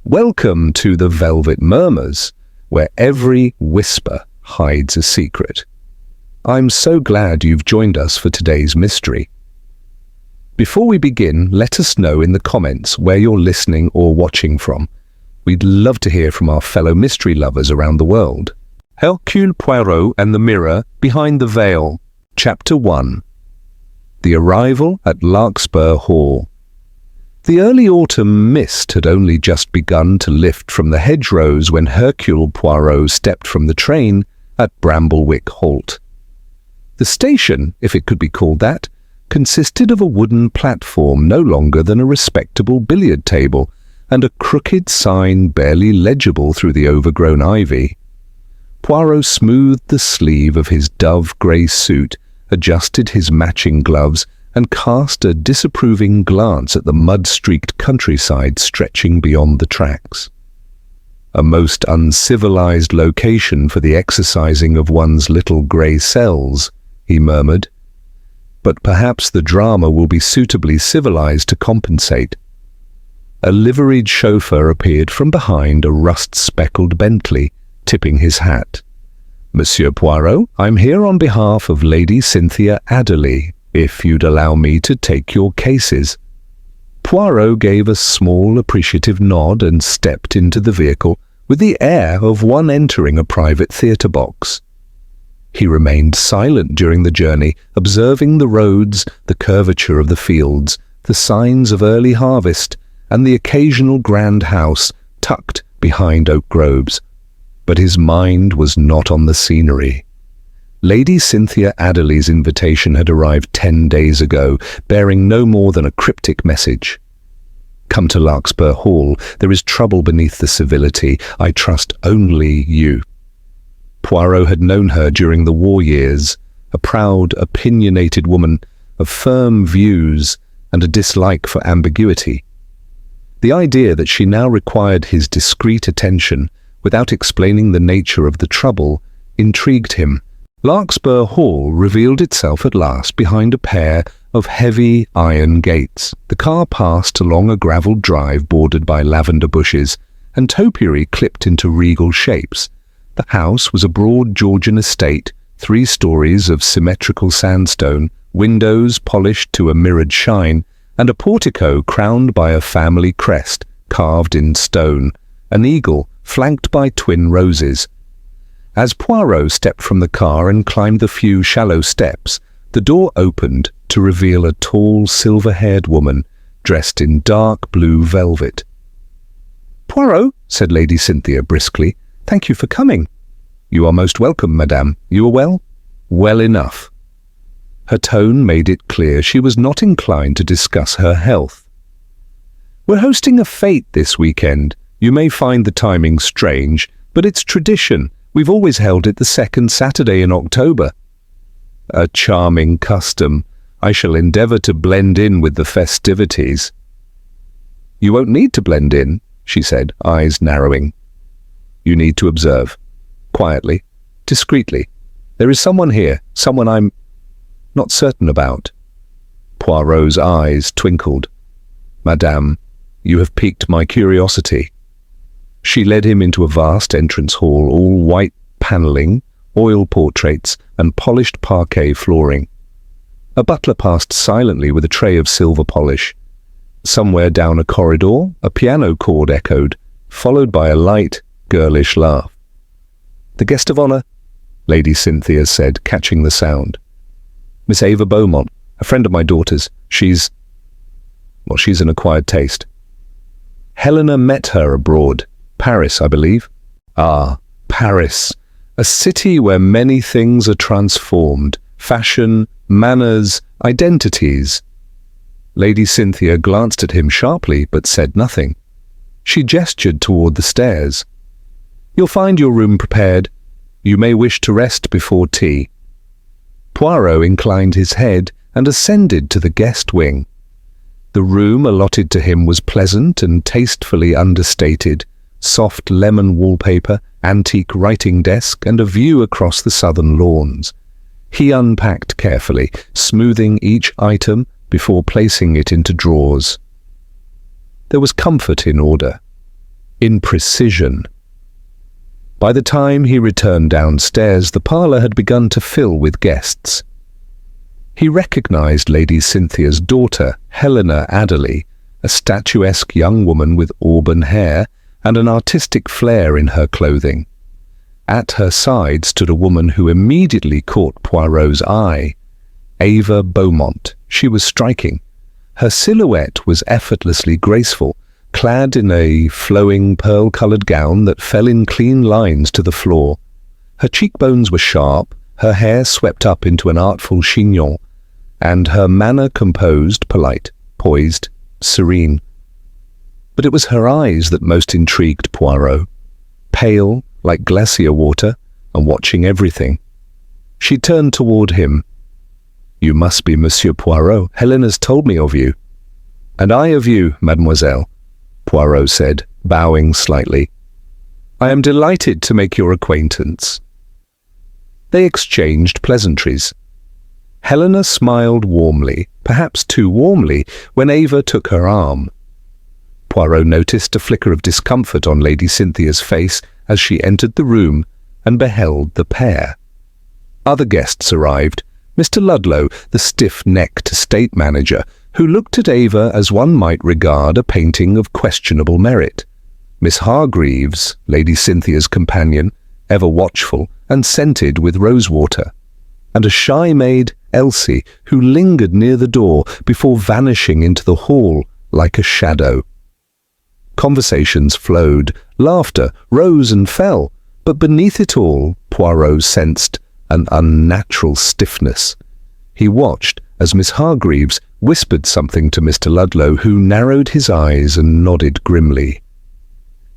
Welcome to the Velvet Murmurs, where every whisper hides a secret. I'm so glad you've joined us for today's mystery. Before we begin, let us know in the comments where you're listening or watching from. We'd love to hear from our fellow mystery lovers around the world. Hercule Poirot and the Mirror Behind the Veil, Chapter 1. The Arrival at Larkspur Hall. The early autumn mist had only just begun to lift from the hedgerows when Hercule Poirot stepped from the train at Bramblewick Halt. The station, if it could be called that, consisted of a wooden platform no longer than a respectable billiard table and a crooked sign barely legible through the overgrown ivy. Poirot smoothed the sleeve of his dove-grey suit, adjusted his matching gloves, and cast a disapproving glance at the mud-streaked countryside stretching beyond the tracks. A most uncivilized location for the exercising of one's little grey cells, he murmured. But perhaps the drama will be suitably civilized to compensate. A liveried chauffeur appeared from behind a rust-speckled Bentley, tipping his hat. "Monsieur Poirot, I'm here on behalf of Lady Cynthia Adderley, if you'd allow me to take your cases." Poirot gave a small, appreciative nod and stepped into the vehicle with the air of one entering a private theatre box. He remained silent during the journey, observing the roads, the curvature of the fields, the signs of early harvest, and the occasional grand house tucked behind oak groves. But his mind was not on the scenery. Lady Cynthia Adderley's invitation had arrived 10 days ago, bearing no more than a cryptic message. "Come to Larkspur Hall. There is trouble beneath the civility. I trust only you." Poirot had known her during the war years, a proud, opinionated woman of firm views and a dislike for ambiguity. The idea that she now required his discreet attention without explaining the nature of the trouble intrigued him. Larkspur Hall revealed itself at last behind a pair of heavy iron gates. The car passed along a gravelled drive bordered by lavender bushes, and topiary clipped into regal shapes. The house was a broad Georgian estate, 3 stories of symmetrical sandstone, windows polished to a mirrored shine, and a portico crowned by a family crest carved in stone, an eagle flanked by twin roses. As Poirot stepped from the car and climbed the few shallow steps, the door opened to reveal a tall, silver-haired woman dressed in dark blue velvet. "Poirot," said Lady Cynthia briskly, "thank you for coming." "You are most welcome, madame. You are well?" "Well enough." Her tone made it clear she was not inclined to discuss her health. "We're hosting a fête this weekend. You may find the timing strange, but it's tradition. We've always held it the second Saturday in October." "A charming custom. I shall endeavour to blend in with the festivities." "You won't need to blend in," she said, eyes narrowing. "You need to observe. Quietly, discreetly. There is someone here, someone I'm not certain about." Poirot's eyes twinkled. "Madame, you have piqued my curiosity." She led him into a vast entrance hall, all white panelling, oil portraits, and polished parquet flooring. A butler passed silently with a tray of silver polish. Somewhere down a corridor, a piano chord echoed, followed by a light, girlish laugh. "The guest of honour," Lady Cynthia said, catching the sound. "Miss Ava Beaumont, a friend of my daughter's. She's an acquired taste. Helena met her abroad. Paris, I believe." "Ah, Paris, a city where many things are transformed. Fashion, manners, identities." Lady Cynthia glanced at him sharply, but said nothing. She gestured toward the stairs. "You'll find your room prepared. You may wish to rest before tea." Poirot inclined his head and ascended to the guest wing. The room allotted to him was pleasant and tastefully understated. Soft lemon wallpaper, antique writing desk, and a view across the southern lawns. He unpacked carefully, smoothing each item before placing it into drawers. There was comfort in order. in precision. By the time he returned downstairs, the parlour had begun to fill with guests. He recognized Lady Cynthia's daughter, Helena Adderley, a statuesque young woman with auburn hair and an artistic flair in her clothing. At her side stood a woman who immediately caught Poirot's eye. Ava Beaumont. She was striking. Her silhouette was effortlessly graceful, clad in a flowing pearl-coloured gown that fell in clean lines to the floor. Her cheekbones were sharp, her hair swept up into an artful chignon, and her manner composed, polite, poised, serene. But it was her eyes that most intrigued Poirot. Pale, like glacier water, and watching everything. She turned toward him. "You must be Monsieur Poirot. Helena's told me of you." "And I of you, mademoiselle," Poirot said, bowing slightly. "I am delighted to make your acquaintance." They exchanged pleasantries. Helena smiled warmly, perhaps too warmly, when Ava took her arm. Poirot noticed a flicker of discomfort on Lady Cynthia's face as she entered the room and beheld the pair. Other guests arrived. Mr. Ludlow, the stiff-necked estate manager, who looked at Ava as one might regard a painting of questionable merit. Miss Hargreaves, Lady Cynthia's companion, ever watchful and scented with rosewater, and a shy maid, Elsie, who lingered near the door before vanishing into the hall like a shadow. Conversations flowed, laughter rose and fell, but beneath it all, Poirot sensed an unnatural stiffness. He watched as Miss Hargreaves whispered something to Mr. Ludlow, who narrowed his eyes and nodded grimly.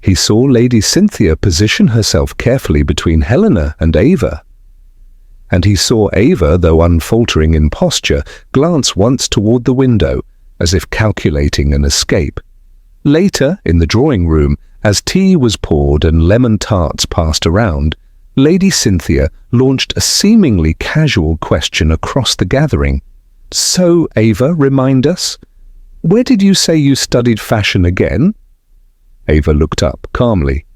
He saw Lady Cynthia position herself carefully between Helena and Ava. And he saw Ava, though unfaltering in posture, glance once toward the window, as if calculating an escape. Later, in the drawing-room, as tea was poured and lemon tarts passed around, Lady Cynthia launched a seemingly casual question across the gathering. "So, Ava, remind us, where did you say you studied fashion again?" Ava looked up calmly.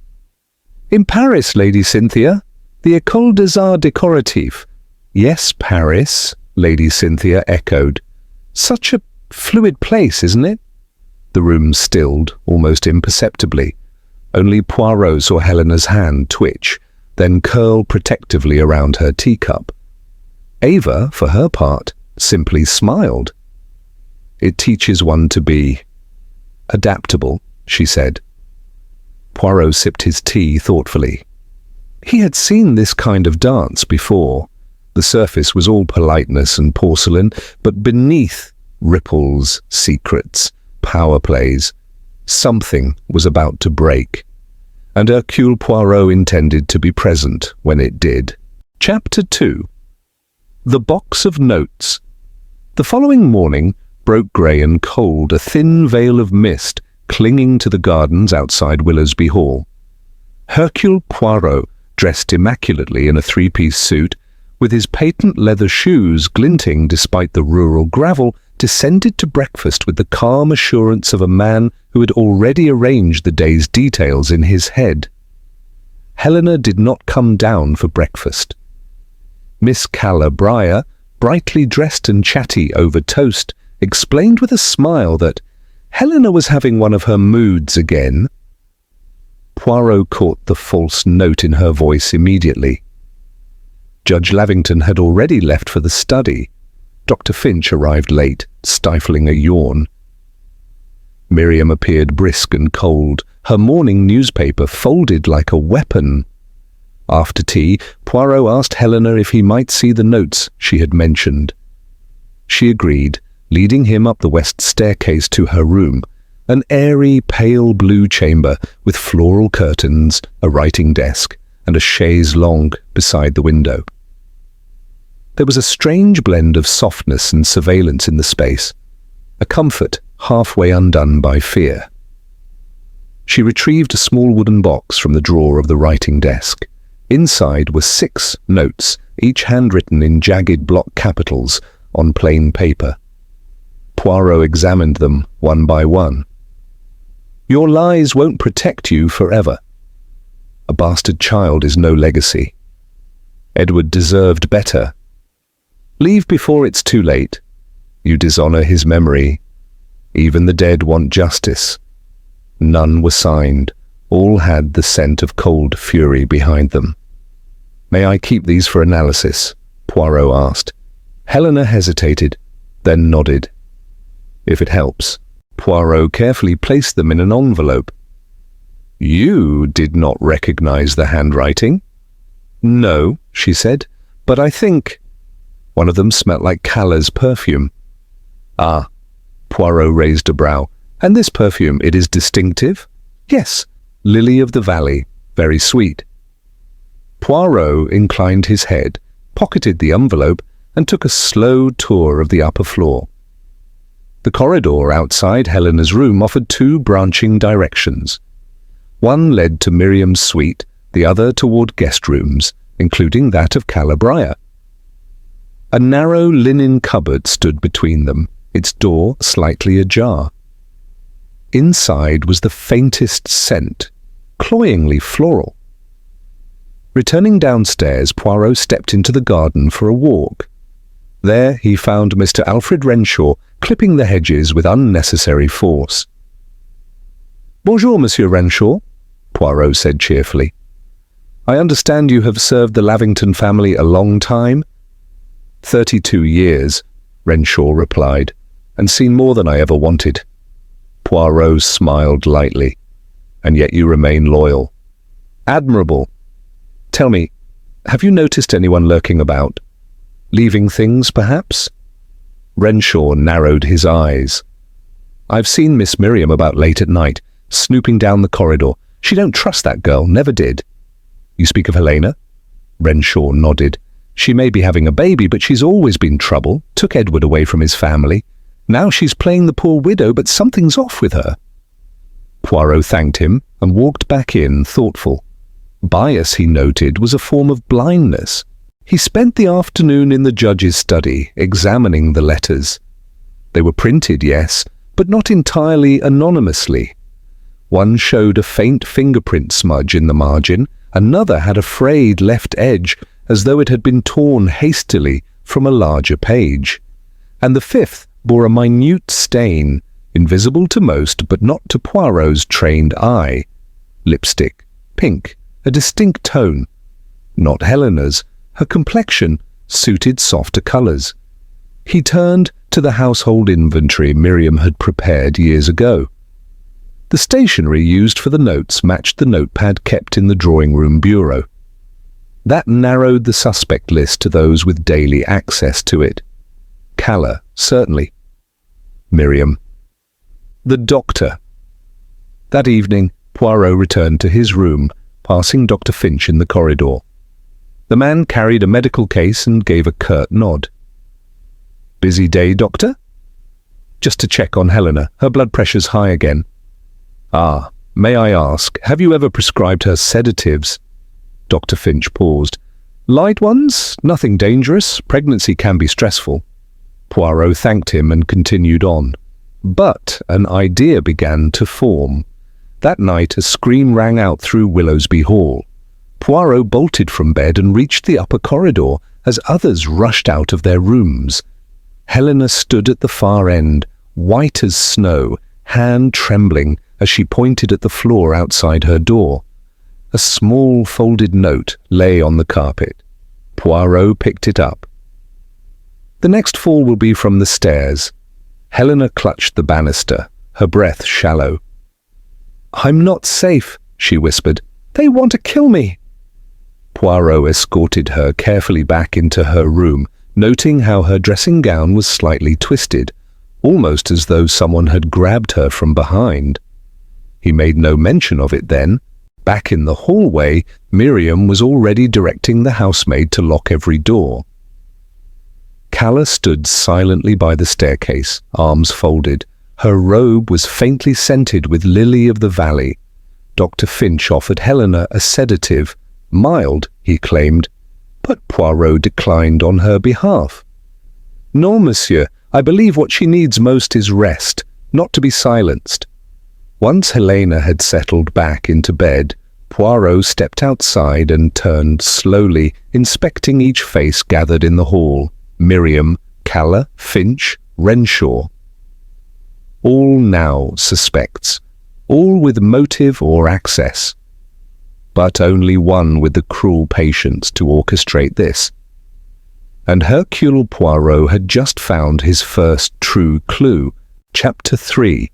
"In Paris, Lady Cynthia. The École des Arts Décoratifs." "Yes, Paris," Lady Cynthia echoed. "Such a fluid place, isn't it?" The room stilled, almost imperceptibly. Only Poirot saw Helena's hand twitch, then curl protectively around her teacup. Ava, for her part, simply smiled. "It teaches one to be adaptable," she said. Poirot sipped his tea thoughtfully. He had seen this kind of dance before. The surface was all politeness and porcelain, but beneath ripples, secrets, power plays. Something was about to break, and Hercule Poirot intended to be present when it did. Chapter 2. The Box of Notes. The following morning broke grey and cold, a thin veil of mist clinging to the gardens outside Willowsby Hall. Hercule Poirot, dressed immaculately in a three-piece suit, with his patent leather shoes glinting despite the rural gravel, descended to breakfast with the calm assurance of a man who had already arranged the day's details in his head. Helena did not come down for breakfast. Miss Calabria, brightly dressed and chatty over toast, explained with a smile that Helena was having one of her moods again. Poirot caught the false note in her voice immediately. Judge Lavington had already left for the study. Dr. Finch arrived late, stifling a yawn. Miriam appeared brisk and cold, her morning newspaper folded like a weapon. After tea, Poirot asked Helena if he might see the notes she had mentioned. She agreed, leading him up the west staircase to her room, an airy, pale blue chamber with floral curtains, a writing desk, and a chaise longue beside the window. There was a strange blend of softness and surveillance in the space, a comfort halfway undone by fear. She retrieved a small wooden box from the drawer of the writing desk. Inside were 6 notes, each handwritten in jagged block capitals on plain paper. Poirot examined them one by one. Your lies won't protect you forever. A bastard child is no legacy. Edward deserved better. Leave before it's too late. You dishonor his memory. Even the dead want justice. None were signed. All had the scent of cold fury behind them. May I keep these for analysis? Poirot asked. Helena hesitated, then nodded. If it helps. Poirot carefully placed them in an envelope. You did not recognize the handwriting? No, she said, but I think... One of them smelt like Cala's perfume. Ah, Poirot raised a brow. And this perfume, it is distinctive? Yes, lily of the valley, very sweet. Poirot inclined his head, pocketed the envelope, and took a slow tour of the upper floor. The corridor outside Helena's room offered two branching directions. One led to Miriam's suite, the other toward guest rooms, including that of Calabria. A narrow linen cupboard stood between them, its door slightly ajar. Inside was the faintest scent, cloyingly floral. Returning downstairs, Poirot stepped into the garden for a walk. There he found Mr. Alfred Renshaw clipping the hedges with unnecessary force. "Bonjour, Monsieur Renshaw," Poirot said cheerfully. "I understand you have served the Lavington family a long time?" 32 years, Renshaw replied, "and seen more than I ever wanted." Poirot smiled lightly. "And yet you remain loyal." "Admirable. Tell me, have you noticed anyone lurking about? Leaving things, perhaps?" Renshaw narrowed his eyes. "I've seen Miss Miriam about late at night, snooping down the corridor. She don't trust that girl, never did." "You speak of Helena?" Renshaw nodded. "She may be having a baby, but she's always been trouble, took Edward away from his family. Now she's playing the poor widow, but something's off with her." Poirot thanked him and walked back in, thoughtful. Bias, he noted, was a form of blindness. He spent the afternoon in the judge's study, examining the letters. They were printed, yes, but not entirely anonymously. One showed a faint fingerprint smudge in the margin, another had a frayed left edge, as though it had been torn hastily from a larger page. And the fifth bore a minute stain, invisible to most but not to Poirot's trained eye. Lipstick, pink, a distinct tone. Not Helena's. Her complexion suited softer colours. He turned to the household inventory Miriam had prepared years ago. The stationery used for the notes matched the notepad kept in the drawing-room bureau. That narrowed the suspect list to those with daily access to it. Cala, certainly. Miriam. The doctor. That evening, Poirot returned to his room, passing Dr. Finch in the corridor. The man carried a medical case and gave a curt nod. "Busy day, doctor?" "Just to check on Helena. Her blood pressure's high again." "Ah, may I ask, have you ever prescribed her sedatives?" Dr. Finch paused. "Light ones, nothing dangerous. Pregnancy can be stressful." Poirot thanked him and continued on. But an idea began to form. That night a scream rang out through Willowsby Hall. Poirot bolted from bed and reached the upper corridor as others rushed out of their rooms. Helena stood at the far end, white as snow, hand trembling as she pointed at the floor outside her door. A small folded note lay on the carpet. Poirot picked it up. "The next fall will be from the stairs." Helena clutched the banister, her breath shallow. "I'm not safe," she whispered. "They want to kill me." Poirot escorted her carefully back into her room, noting how her dressing gown was slightly twisted, almost as though someone had grabbed her from behind. He made no mention of it then. Back in the hallway, Miriam was already directing the housemaid to lock every door. Cala stood silently by the staircase, arms folded. Her robe was faintly scented with lily of the valley. Dr. Finch offered Helena a sedative. Mild, he claimed, but Poirot declined on her behalf. "No, monsieur, I believe what she needs most is rest, not to be silenced." Once Helena had settled back into bed, Poirot stepped outside and turned slowly, inspecting each face gathered in the hall. Miriam, Calla, Finch, Renshaw. All now suspects, all with motive or access. But only one with the cruel patience to orchestrate this. And Hercule Poirot had just found his first true clue. Chapter 3.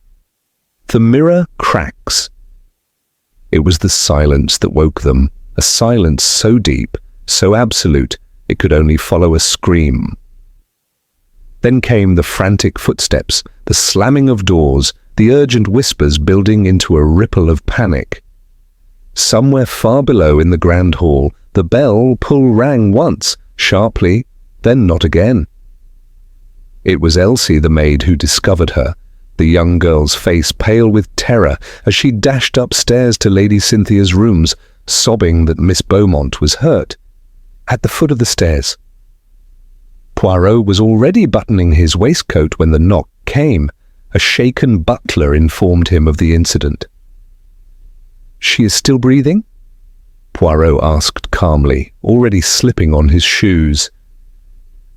The mirror cracks. It was the silence that woke them, a silence so deep, so absolute, it could only follow a scream. Then came the frantic footsteps, the slamming of doors, the urgent whispers building into a ripple of panic. Somewhere far below in the grand hall, the bell pull rang once, sharply, then not again. It was Elsie the maid who discovered her, the young girl's face pale with terror as she dashed upstairs to Lady Cynthia's rooms, sobbing that Miss Beaumont was hurt. At the foot of the stairs. Poirot was already buttoning his waistcoat when the knock came. A shaken butler informed him of the incident. "She is still breathing?" Poirot asked calmly, already slipping on his shoes.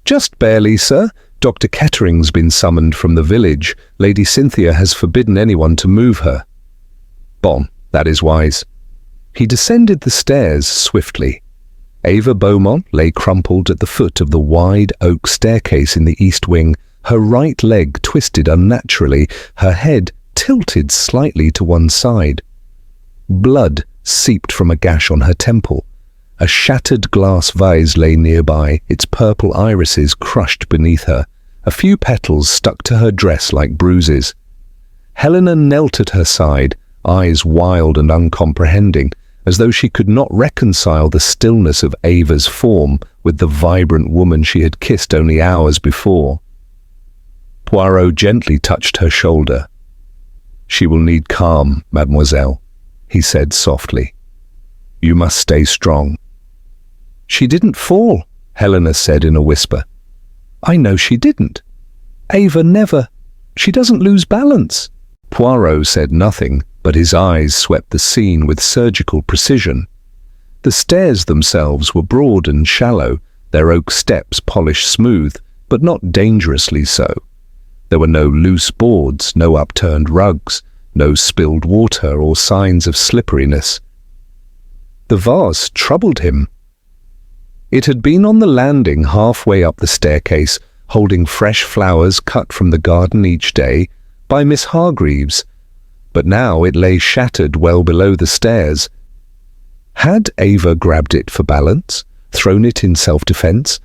"Just barely, sir. Dr. Kettering's been summoned from the village. Lady Cynthia has forbidden anyone to move her." "Bon, that is wise." He descended the stairs swiftly. Ava Beaumont lay crumpled at the foot of the wide oak staircase in the east wing, her right leg twisted unnaturally, her head tilted slightly to one side. Blood seeped from a gash on her temple. A shattered glass vase lay nearby, its purple irises crushed beneath her. A few petals stuck to her dress like bruises. Helena knelt at her side, eyes wild and uncomprehending, as though she could not reconcile the stillness of Ava's form with the vibrant woman she had kissed only hours before. Poirot gently touched her shoulder. "She will need calm, mademoiselle," he said softly. "You must stay strong." "She didn't fall," Helena said in a whisper. "I know she didn't. Ava never. She doesn't lose balance." Poirot said nothing, but his eyes swept the scene with surgical precision. The stairs themselves were broad and shallow, their oak steps polished smooth, but not dangerously so. There were no loose boards, no upturned rugs, no spilled water or signs of slipperiness. The vase troubled him. It had been on the landing halfway up the staircase, holding fresh flowers cut from the garden each day by Miss Hargreaves, but now it lay shattered well below the stairs. Had Ava grabbed it for balance, thrown it in self-defense,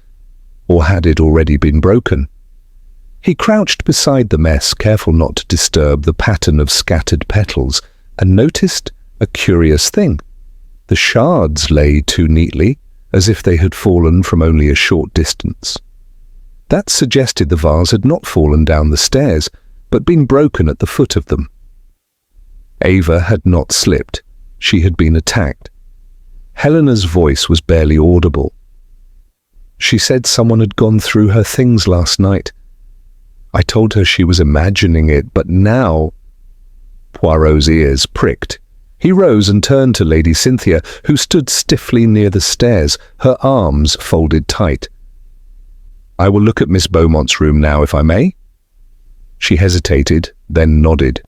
or had it already been broken? He crouched beside the mess, careful not to disturb the pattern of scattered petals, and noticed a curious thing. The shards lay too neatly, as if they had fallen from only a short distance. That suggested the vase had not fallen down the stairs, but been broken at the foot of them. Ava had not slipped. She had been attacked. Helena's voice was barely audible. She said someone had gone through her things last night. I told her she was imagining it, but now... Poirot's ears pricked. He rose and turned to Lady Cynthia, who stood stiffly near the stairs, her arms folded tight. "I will look at Miss Beaumont's room now, if I may." She hesitated, then nodded.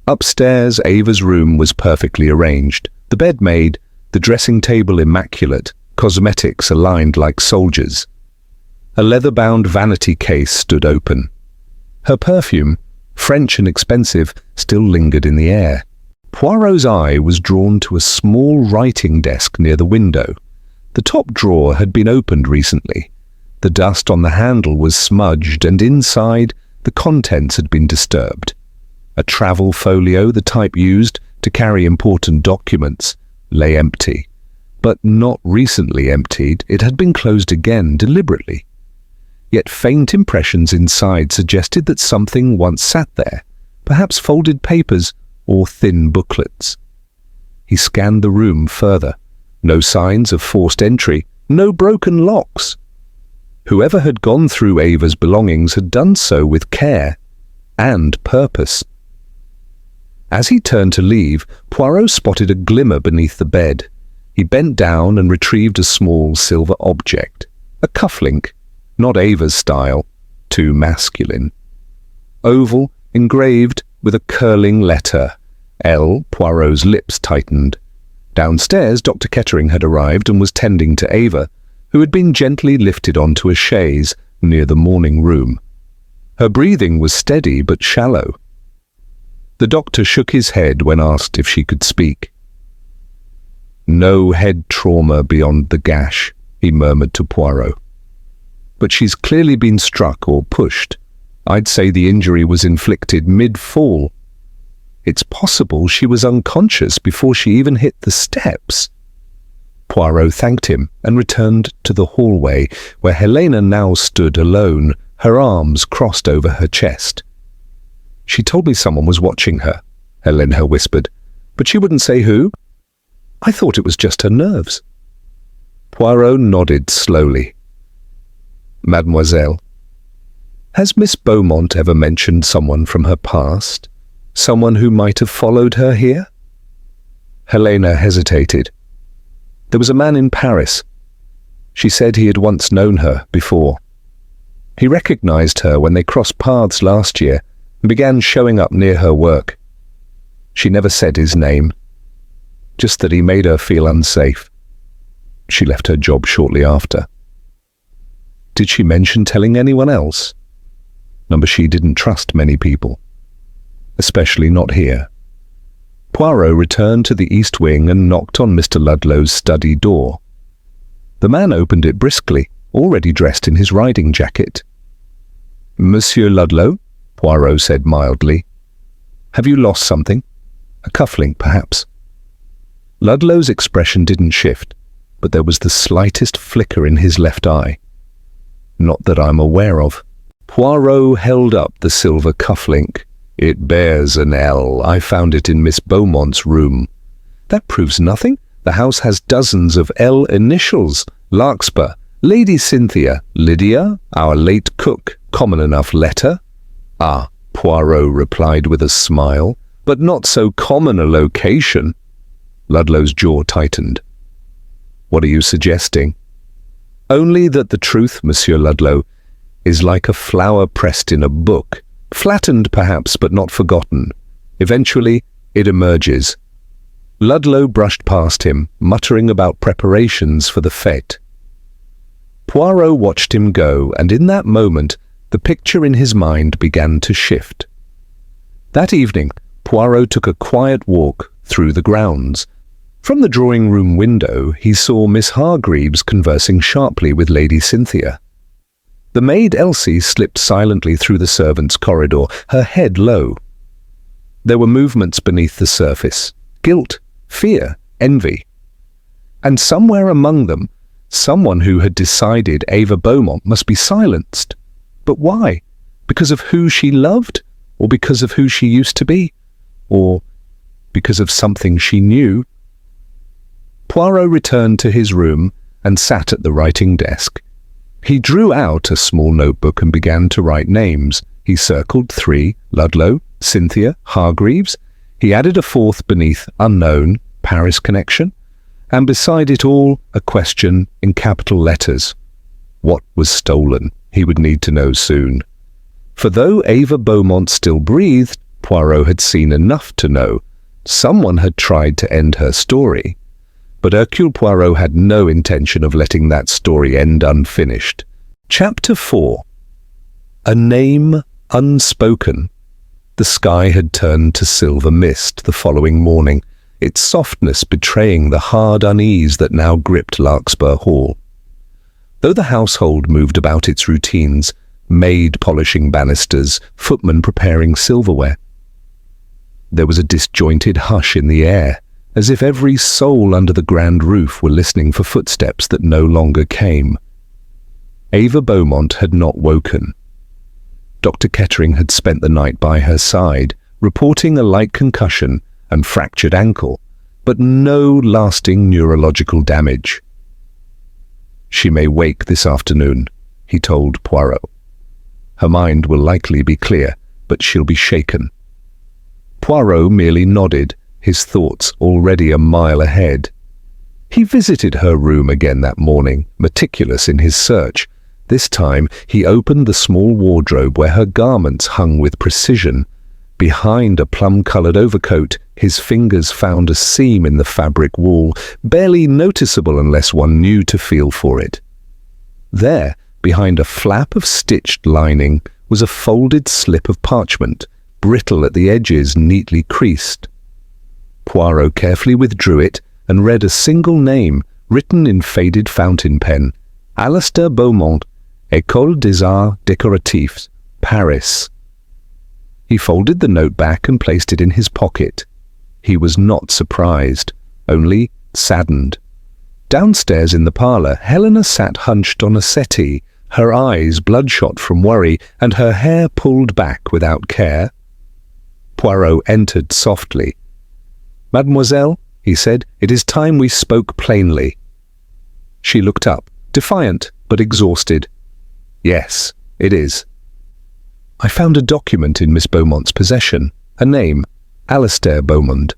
Upstairs, Ava's room was perfectly arranged, the bed made, the dressing table immaculate, cosmetics aligned like soldiers. A leather-bound vanity case stood open. Her perfume, French and expensive, still lingered in the air. Poirot's eye was drawn to a small writing desk near the window. The top drawer had been opened recently. The dust on the handle was smudged, and inside, the contents had been disturbed. A travel folio, the type used to carry important documents, lay empty. But not recently emptied, it had been closed again deliberately. Yet faint impressions inside suggested that something once sat there, perhaps folded papers or thin booklets. He scanned the room further. No signs of forced entry, no broken locks. Whoever had gone through Ava's belongings had done so with care and purpose. As he turned to leave, Poirot spotted a glimmer beneath the bed. He bent down and retrieved a small silver object, a cufflink, not Ava's style, too masculine. Oval, engraved with a curling letter, L. Poirot's lips tightened. Downstairs, Dr. Kettering had arrived and was tending to Ava, who had been gently lifted onto a chaise near the morning room. Her breathing was steady but shallow. The doctor shook his head when asked if she could speak. "No head trauma beyond the gash," he murmured to Poirot. "But she's clearly been struck or pushed. I'd say the injury was inflicted mid-fall. It's possible she was unconscious before she even hit the steps." Poirot thanked him and returned to the hallway, where Helena now stood alone, her arms crossed over her chest. "She told me someone was watching her," Helena whispered, "but she wouldn't say who. I thought it was just her nerves." Poirot nodded slowly. "Mademoiselle, has Miss Beaumont ever mentioned someone from her past? Someone who might have followed her here?" Helena hesitated. "There was a man in Paris. She said he had once known her before. He recognized her when they crossed paths last year and began showing up near her work. She never said his name, just that he made her feel unsafe. She left her job shortly after." "Did she mention telling anyone else?" Number she didn't trust many people, especially not here. Poirot returned to the east wing and knocked on Mr. Ludlow's study door. The man opened it briskly, already dressed in his riding jacket. "Monsieur Ludlow," Poirot said mildly. "Have you lost something? A cufflink, perhaps?" Ludlow's expression didn't shift, but there was the slightest flicker in his left eye. "Not that I'm aware of." Poirot held up the silver cufflink. "It bears an L. I found it in Miss Beaumont's room." "That proves nothing. The house has dozens of L initials. Larkspur, Lady Cynthia, Lydia, our late cook, common enough letter." "Ah," Poirot replied with a smile, "but not so common a location." Ludlow's jaw tightened. "What are you suggesting?" "Only that the truth, Monsieur Ludlow, is like a flower pressed in a book, flattened perhaps, but not forgotten. Eventually, it emerges." Ludlow brushed past him, muttering about preparations for the fête. Poirot watched him go, and in that moment, the picture in his mind began to shift. That evening, Poirot took a quiet walk through the grounds. From the drawing-room window, he saw Miss Hargreaves conversing sharply with Lady Cynthia. The maid Elsie slipped silently through the servants' corridor, her head low. There were movements beneath the surface, guilt, fear, envy. And somewhere among them, someone who had decided Ava Beaumont must be silenced. But why? Because of who she loved? Or because of who she used to be? Or because of something she knew? Poirot returned to his room and sat at the writing desk. He drew out a small notebook and began to write names. He circled 3, Ludlow, Cynthia, Hargreaves. He added a 4th beneath, unknown, Paris connection. And beside it all, a question in capital letters. What was stolen? He would need to know soon. For though Ava Beaumont still breathed, Poirot had seen enough to know. Someone had tried to end her story. But Hercule Poirot had no intention of letting that story end unfinished. Chapter 4. A name unspoken. The sky had turned to silver mist the following morning, its softness betraying the hard unease that now gripped Larkspur Hall. Though the household moved about its routines, maid polishing banisters, footmen preparing silverware, there was a disjointed hush in the air, as if every soul under the grand roof were listening for footsteps that no longer came. Ava Beaumont had not woken. Dr. Kettering had spent the night by her side, reporting a light concussion and fractured ankle, but no lasting neurological damage. "She may wake this afternoon," he told Poirot. "Her mind will likely be clear, but she'll be shaken." Poirot merely nodded, his thoughts already a mile ahead. He visited her room again that morning, meticulous in his search. This time he opened the small wardrobe where her garments hung with precision. Behind a plum-coloured overcoat, his fingers found a seam in the fabric wall, barely noticeable unless one knew to feel for it. There, behind a flap of stitched lining, was a folded slip of parchment, brittle at the edges, neatly creased. Poirot carefully withdrew it and read a single name, written in faded fountain pen. Ava Beaumont, École des Arts Décoratifs, Paris. He folded the note back and placed it in his pocket. He was not surprised, only saddened. Downstairs in the parlour, Helena sat hunched on a settee, her eyes bloodshot from worry and her hair pulled back without care. Poirot entered softly. "Mademoiselle," he said, "it is time we spoke plainly." She looked up, defiant but exhausted. "Yes, it is." "I found a document in Miss Beaumont's possession, a name, Alastair Beaumont.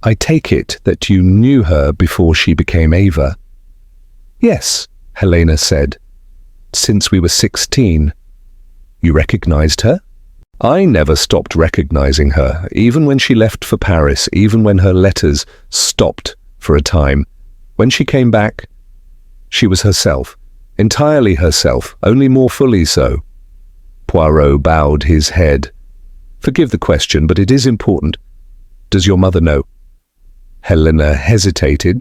I take it that you knew her before she became Ava." "Yes," Helena said, "since we were 16. "You recognized her?" "I never stopped recognizing her, even when she left for Paris, even when her letters stopped for a time. When she came back, she was herself, entirely herself, only more fully so." Poirot bowed his head. "Forgive the question, but it is important. Does your mother know?" Helena hesitated.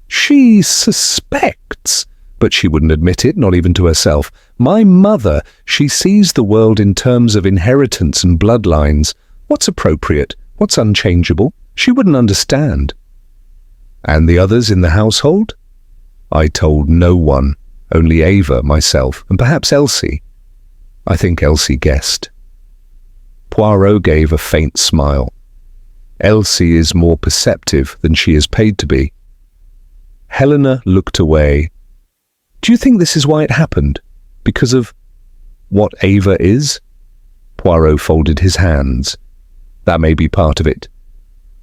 "She suspects, but she wouldn't admit it, not even to herself. My mother, she sees the world in terms of inheritance and bloodlines. What's appropriate? What's unchangeable? She wouldn't understand." "And the others in the household?" "I told no one, only Ava, myself, and perhaps Elsie. I think Elsie guessed." Poirot gave a faint smile. "Elsie is more perceptive than she is paid to be." Helena looked away. "Do you think this is why it happened? Because of what Ava is?" Poirot folded his hands. "That may be part of it.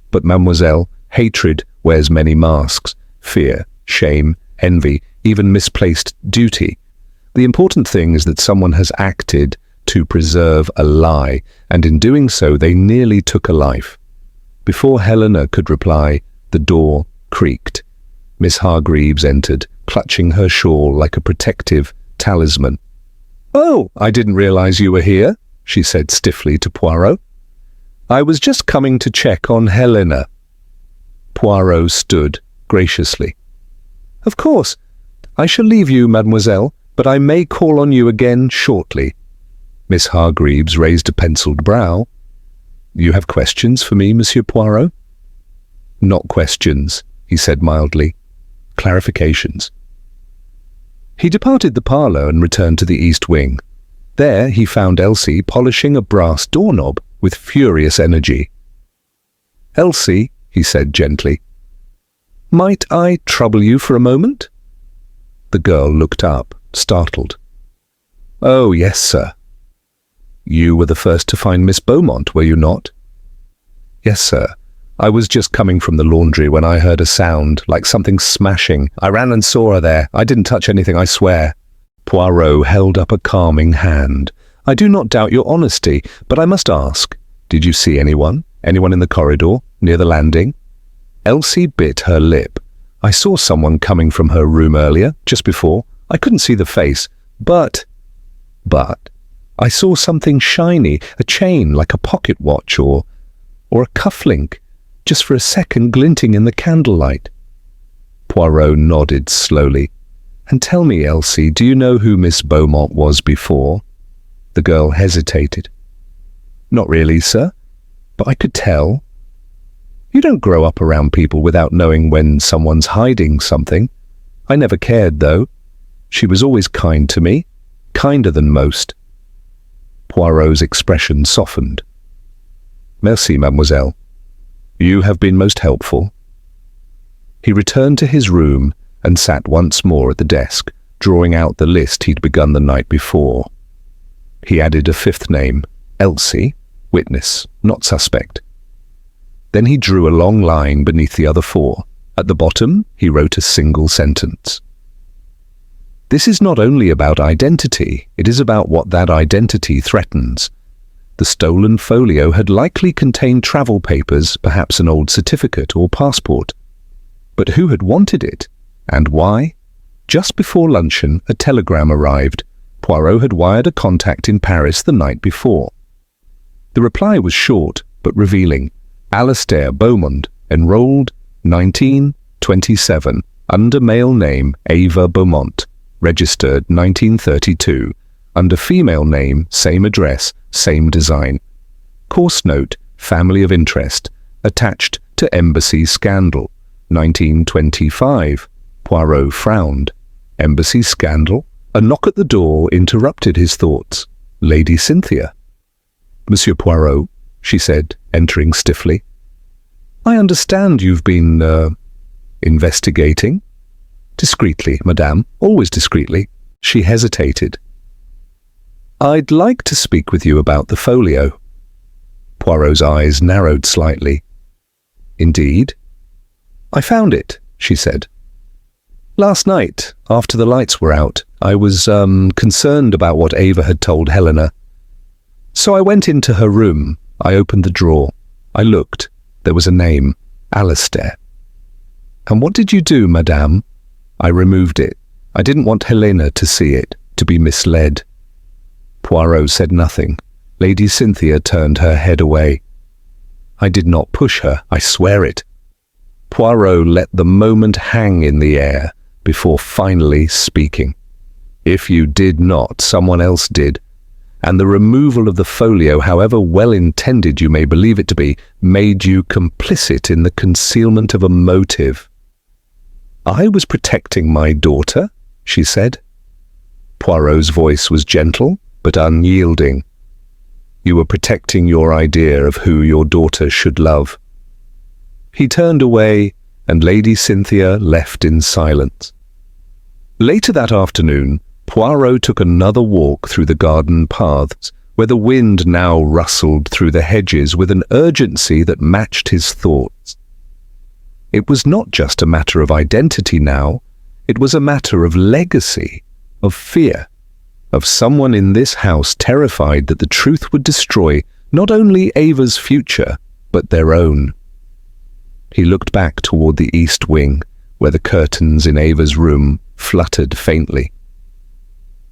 But, mademoiselle, hatred wears many masks. Fear, shame, envy, even misplaced duty. The important thing is that someone has acted to preserve a lie, and in doing so they nearly took a life." Before Helena could reply, the door creaked. Miss Hargreaves entered, clutching her shawl like a protective talisman. "Oh, I didn't realize you were here," she said stiffly to Poirot. "I was just coming to check on Helena." Poirot stood graciously. "Of course. I shall leave you, mademoiselle, but I may call on you again shortly." Miss Hargreaves raised a penciled brow. "You have questions for me, Monsieur Poirot?" "Not questions," he said mildly. "Clarifications." He departed the parlour and returned to the east wing. There he found Elsie polishing a brass doorknob with furious energy. "Elsie," he said gently, "might I trouble you for a moment?" The girl looked up, startled. "Oh, yes, sir." "You were the first to find Miss Beaumont, were you not?" "Yes, sir. I was just coming from the laundry when I heard a sound, like something smashing. I ran and saw her there. I didn't touch anything, I swear." Poirot held up a calming hand. "I do not doubt your honesty, but I must ask, did you see anyone? Anyone in the corridor, near the landing?" Elsie bit her lip. "I saw someone coming from her room earlier, just before. I couldn't see the face, but I saw something shiny, a chain like a pocket watch or a cufflink, just for a second glinting in the candlelight." Poirot nodded slowly. "And tell me, Elsie, do you know who Miss Beaumont was before?" The girl hesitated. "Not really, sir, but I could tell." "You don't grow up around people without knowing when someone's hiding something. I never cared, though. She was always kind to me, kinder than most." Poirot's expression softened. "Merci, mademoiselle. You have been most helpful." He returned to his room and sat once more at the desk, drawing out the list he'd begun the night before. He added a fifth name, Elsie, witness, not suspect. Then he drew a long line beneath the other 4. At the bottom, he wrote a single sentence. This is not only about identity, it is about what that identity threatens. The stolen folio had likely contained travel papers, perhaps an old certificate or passport. But who had wanted it? And why? Just before luncheon, a telegram arrived. Poirot had wired a contact in Paris the night before. The reply was short, but revealing. Ava Beaumont, enrolled 1927, under male name Ava Beaumont, registered 1932, under female name, same address, same design. Course note, family of interest, attached to embassy scandal, 1925. Poirot frowned. Embassy scandal? A knock at the door interrupted his thoughts. Lady Cynthia. Monsieur Poirot, she said, entering stiffly. I understand you've been, investigating? Discreetly, madame, always discreetly. She hesitated. I'd like to speak with you about the folio. Poirot's eyes narrowed slightly. Indeed? I found it, she said. Last night, after the lights were out, I was, concerned about what Ava had told Helena. So I went into her room. I opened the drawer. I looked. There was a name, Alastair. And what did you do, madame? I removed it. I didn't want Helena to see it, to be misled. Poirot said nothing. Lady Cynthia turned her head away. I did not push her, I swear it. Poirot let the moment hang in the air before finally speaking. If you did not, someone else did. And the removal of the folio, however well-intended you may believe it to be, made you complicit in the concealment of a motive. I was protecting my daughter, she said. Poirot's voice was gentle, but unyielding. You were protecting your idea of who your daughter should love. He turned away, and Lady Cynthia left in silence. Later that afternoon, Poirot took another walk through the garden paths, where the wind now rustled through the hedges with an urgency that matched his thoughts. It was not just a matter of identity now, it was a matter of legacy, of fear, of someone in this house terrified that the truth would destroy not only Ava's future, but their own. He looked back toward the east wing, where the curtains in Ava's room fluttered faintly.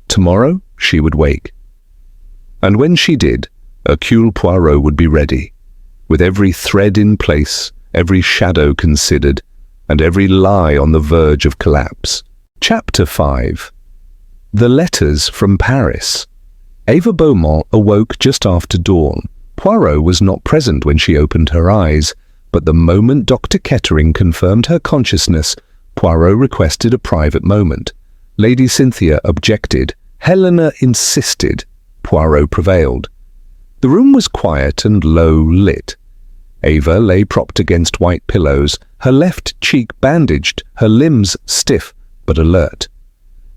Tomorrow she would wake. And when she did, Hercule Poirot would be ready, with every thread in place, every shadow considered, and every lie on the verge of collapse. Chapter 5. The Letters from Paris. Ava Beaumont awoke just after dawn. Poirot was not present when she opened her eyes, but the moment Dr. Kettering confirmed her consciousness, Poirot requested a private moment. Lady Cynthia objected. Helena insisted. Poirot prevailed. The room was quiet and low lit. Ava lay propped against white pillows, her left cheek bandaged, her limbs stiff but alert.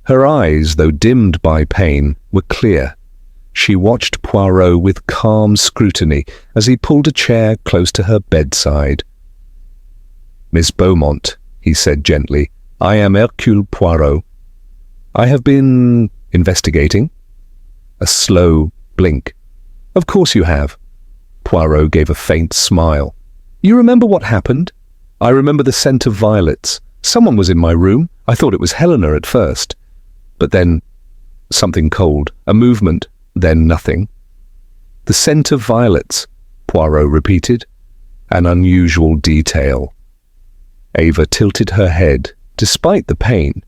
Her eyes, though dimmed by pain, were clear. She watched Poirot with calm scrutiny as he pulled a chair close to her bedside. Miss Beaumont, he said gently, I am Hercule Poirot. I have been investigating. A slow blink. Of course you have. Poirot gave a faint smile. You remember what happened? I remember the scent of violets. Someone was in my room. I thought it was Helena at first. But then something cold, a movement, then nothing. The scent of violets, Poirot repeated. An unusual detail. Ava tilted her head, despite the pain.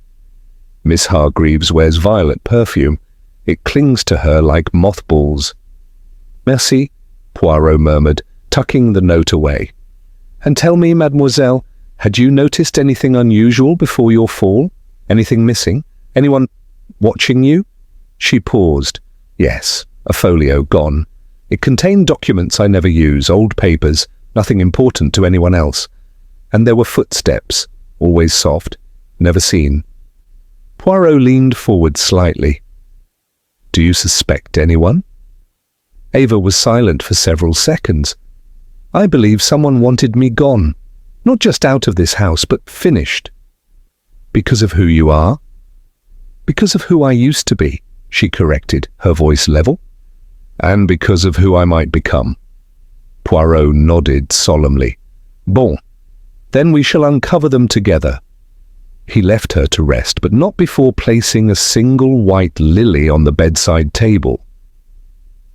Miss Hargreaves wears violet perfume. It clings to her like mothballs. Merci, Poirot murmured, tucking the note away. And tell me, mademoiselle, had you noticed anything unusual before your fall? Anything missing? Anyone watching you? She paused. Yes, a folio gone. It contained documents I never use, old papers, nothing important to anyone else. And there were footsteps, always soft, never seen. Poirot leaned forward slightly. Do you suspect anyone? Ava was silent for several seconds. I believe someone wanted me gone. Not just out of this house, but finished. Because of who you are? Because of who I used to be, she corrected, her voice level. And because of who I might become. Poirot nodded solemnly. Bon, then we shall uncover them together. He left her to rest, but not before placing a single white lily on the bedside table.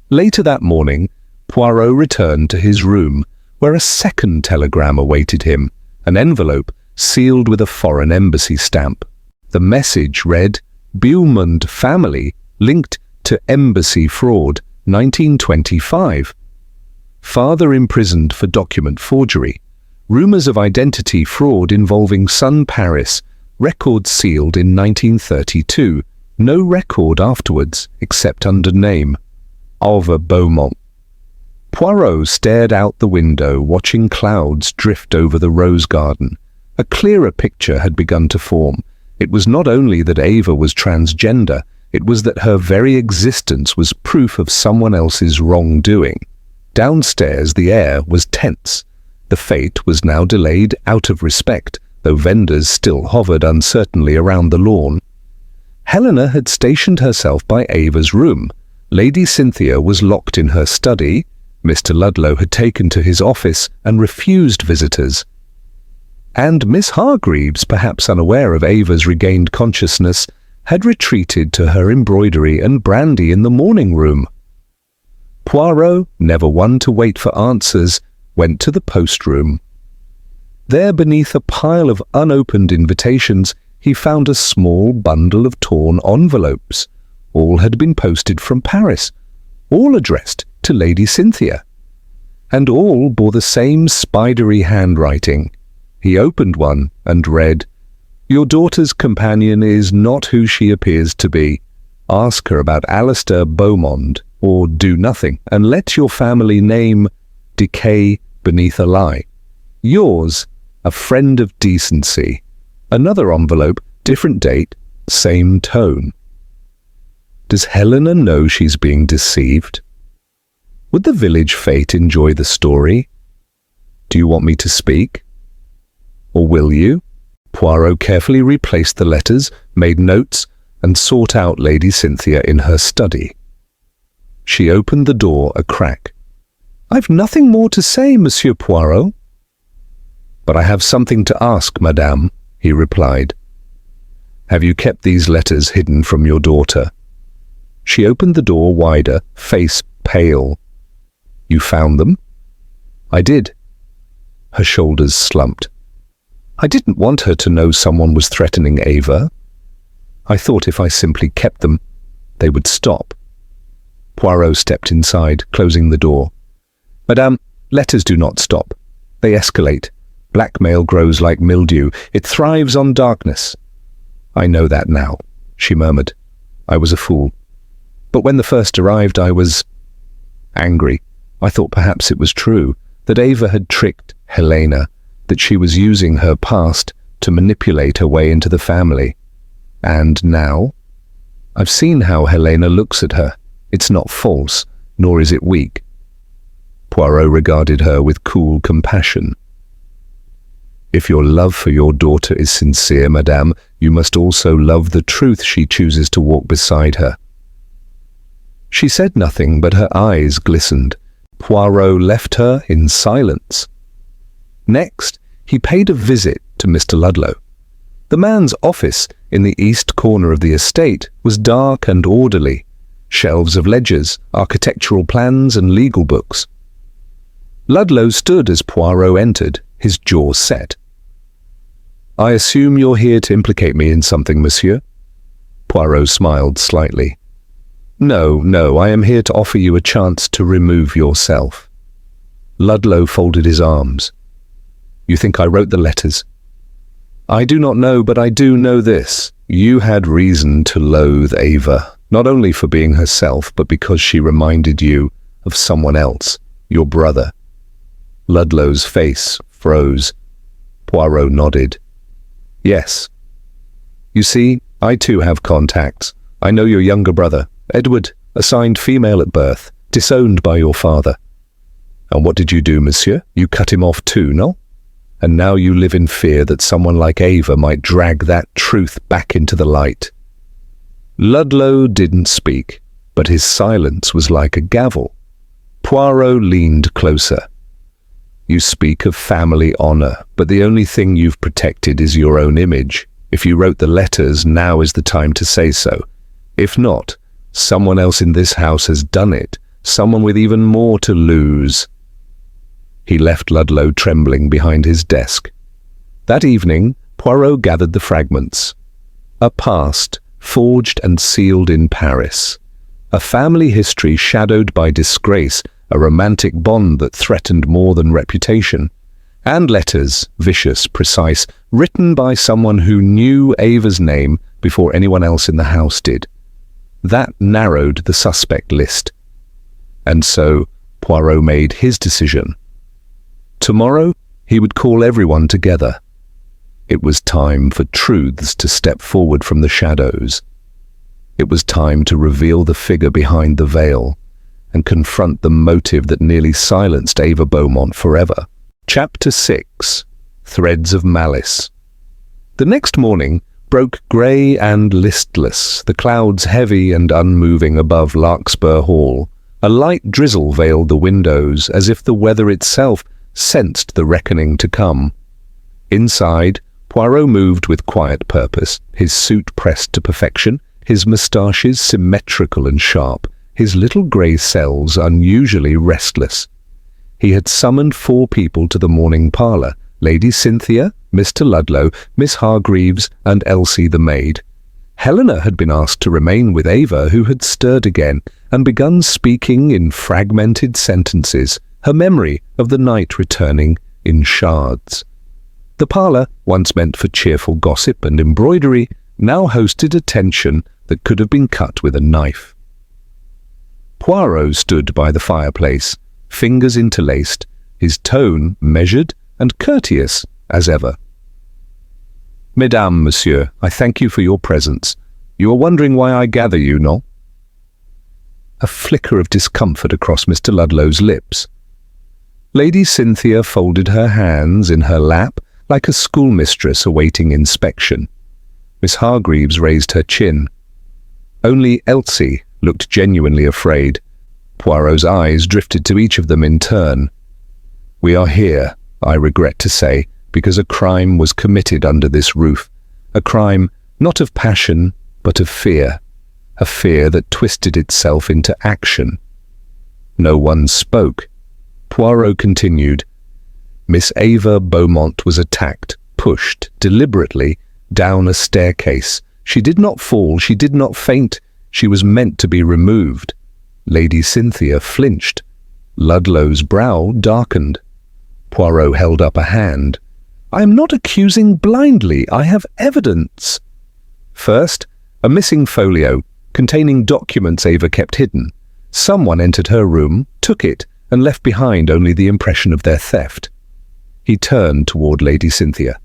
Later that morning, Poirot returned to his room, where a second telegram awaited him, an envelope sealed with a foreign embassy stamp. The message read, Beaumont family linked to embassy fraud, 1925. Father imprisoned for document forgery. Rumors of identity fraud involving son Paris. Record sealed in 1932. No record afterwards, except under name. Ava Beaumont. Poirot stared out the window, watching clouds drift over the rose garden. A clearer picture had begun to form. It was not only that Ava was transgender, it was that her very existence was proof of someone else's wrongdoing. Downstairs the air was tense. The fete was now delayed out of respect, though vendors still hovered uncertainly around the lawn. Helena had stationed herself by Ava's room. Lady Cynthia was locked in her study. Mr. Ludlow had taken to his office and refused visitors. And Miss Hargreaves, perhaps unaware of Ava's regained consciousness, had retreated to her embroidery and brandy in the morning room. Poirot, never one to wait for answers, went to the post room. There, beneath a pile of unopened invitations, he found a small bundle of torn envelopes. All had been posted from Paris, all addressed to Lady Cynthia. And all bore the same spidery handwriting. He opened one and read, Your daughter's companion is not who she appears to be. Ask her about Alastair Beaumont, or do nothing, and let your family name decay beneath a lie. Yours, a friend of decency. Another envelope, different date, same tone. Does Helena know she's being deceived? Would the village fete enjoy the story? Do you want me to speak? Or will you? Poirot carefully replaced the letters, made notes, and sought out Lady Cynthia in her study. She opened the door a crack. I've nothing more to say, Monsieur Poirot. But I have something to ask, madame, he replied. Have you kept these letters hidden from your daughter? She opened the door wider, face pale. You found them? I did. Her shoulders slumped. I didn't want her to know someone was threatening Ava. I thought if I simply kept them, they would stop. Poirot stepped inside, closing the door. Madame, letters do not stop. They escalate. Blackmail grows like mildew. It thrives on darkness. I know that now, she murmured. I was a fool. But when the first arrived, I was angry. I thought perhaps it was true, that Ava had tricked Helena, that she was using her past to manipulate her way into the family. And now? I've seen how Helena looks at her. It's not false, nor is it weak. Poirot regarded her with cool compassion. If your love for your daughter is sincere, madame, you must also love the truth she chooses to walk beside her. She said nothing, but her eyes glistened. Poirot left her in silence. Next, he paid a visit to Mr. Ludlow. The man's office in the east corner of the estate was dark and orderly. Shelves of ledgers, architectural plans and legal books. Ludlow stood as Poirot entered, his jaw set. I assume you're here to implicate me in something, monsieur? Poirot smiled slightly. No, I am here to offer you a chance to remove yourself. Ludlow folded his arms. You think I wrote the letters? I do not know, but I do know this. You had reason to loathe Ava, not only for being herself, but because she reminded you of someone else, your brother. Ludlow's face froze. Poirot nodded. Yes. You see, I too have contacts. I know your younger brother, Edward, assigned female at birth, disowned by your father. And what did you do, monsieur? You cut him off too, no? And now you live in fear that someone like Ava might drag that truth back into the light. Ludlow didn't speak, but his silence was like a gavel. Poirot leaned closer. You speak of family honor, but the only thing you've protected is your own image. If you wrote the letters, now is the time to say so. If not, someone else in this house has done it, someone with even more to lose. He left Ludlow trembling behind his desk. That evening, Poirot gathered the fragments. A past, forged and sealed in Paris. A family history shadowed by disgrace, a romantic bond that threatened more than reputation. And letters, vicious, precise, written by someone who knew Ava's name before anyone else in the house did. That narrowed the suspect list. And so, Poirot made his decision. Tomorrow, he would call everyone together. It was time for truths to step forward from the shadows. It was time to reveal the figure behind the veil and confront the motive that nearly silenced Ava Beaumont forever. Chapter 6. Threads of Malice. The next morning broke grey and listless, the clouds heavy and unmoving above Larkspur Hall. A light drizzle veiled the windows, as if the weather itself sensed the reckoning to come. Inside, Poirot moved with quiet purpose, his suit pressed to perfection, his moustaches symmetrical and sharp, his little grey cells unusually restless. He had summoned 4 people to the morning parlour: Lady Cynthia, Mr. Ludlow, Miss Hargreaves, and Elsie the maid. Helena had been asked to remain with Ava, who had stirred again and begun speaking in fragmented sentences, her memory of the night returning in shards. The parlour, once meant for cheerful gossip and embroidery, now hosted a tension that could have been cut with a knife. Poirot stood by the fireplace, fingers interlaced, his tone measured and courteous as ever. "Mesdames, monsieur, I thank you for your presence. You are wondering why I gather you, no?" A flicker of discomfort across Mr. Ludlow's lips. Lady Cynthia folded her hands in her lap like a schoolmistress awaiting inspection. Miss Hargreaves raised her chin. Only Elsie looked genuinely afraid. Poirot's eyes drifted to each of them in turn. "We are here, I regret to say, because a crime was committed under this roof. A crime not of passion, but of fear. A fear that twisted itself into action." No one spoke. Poirot continued. "Miss Ava Beaumont was attacked, pushed, deliberately, down a staircase. She did not fall, she did not faint. She was meant to be removed." Lady Cynthia flinched. Ludlow's brow darkened. Poirot held up a hand. "I am not accusing blindly. I have evidence." First, a missing folio containing documents Ava kept hidden. Someone entered her room, took it, and left behind only the impression of their theft. He turned toward Lady Cynthia.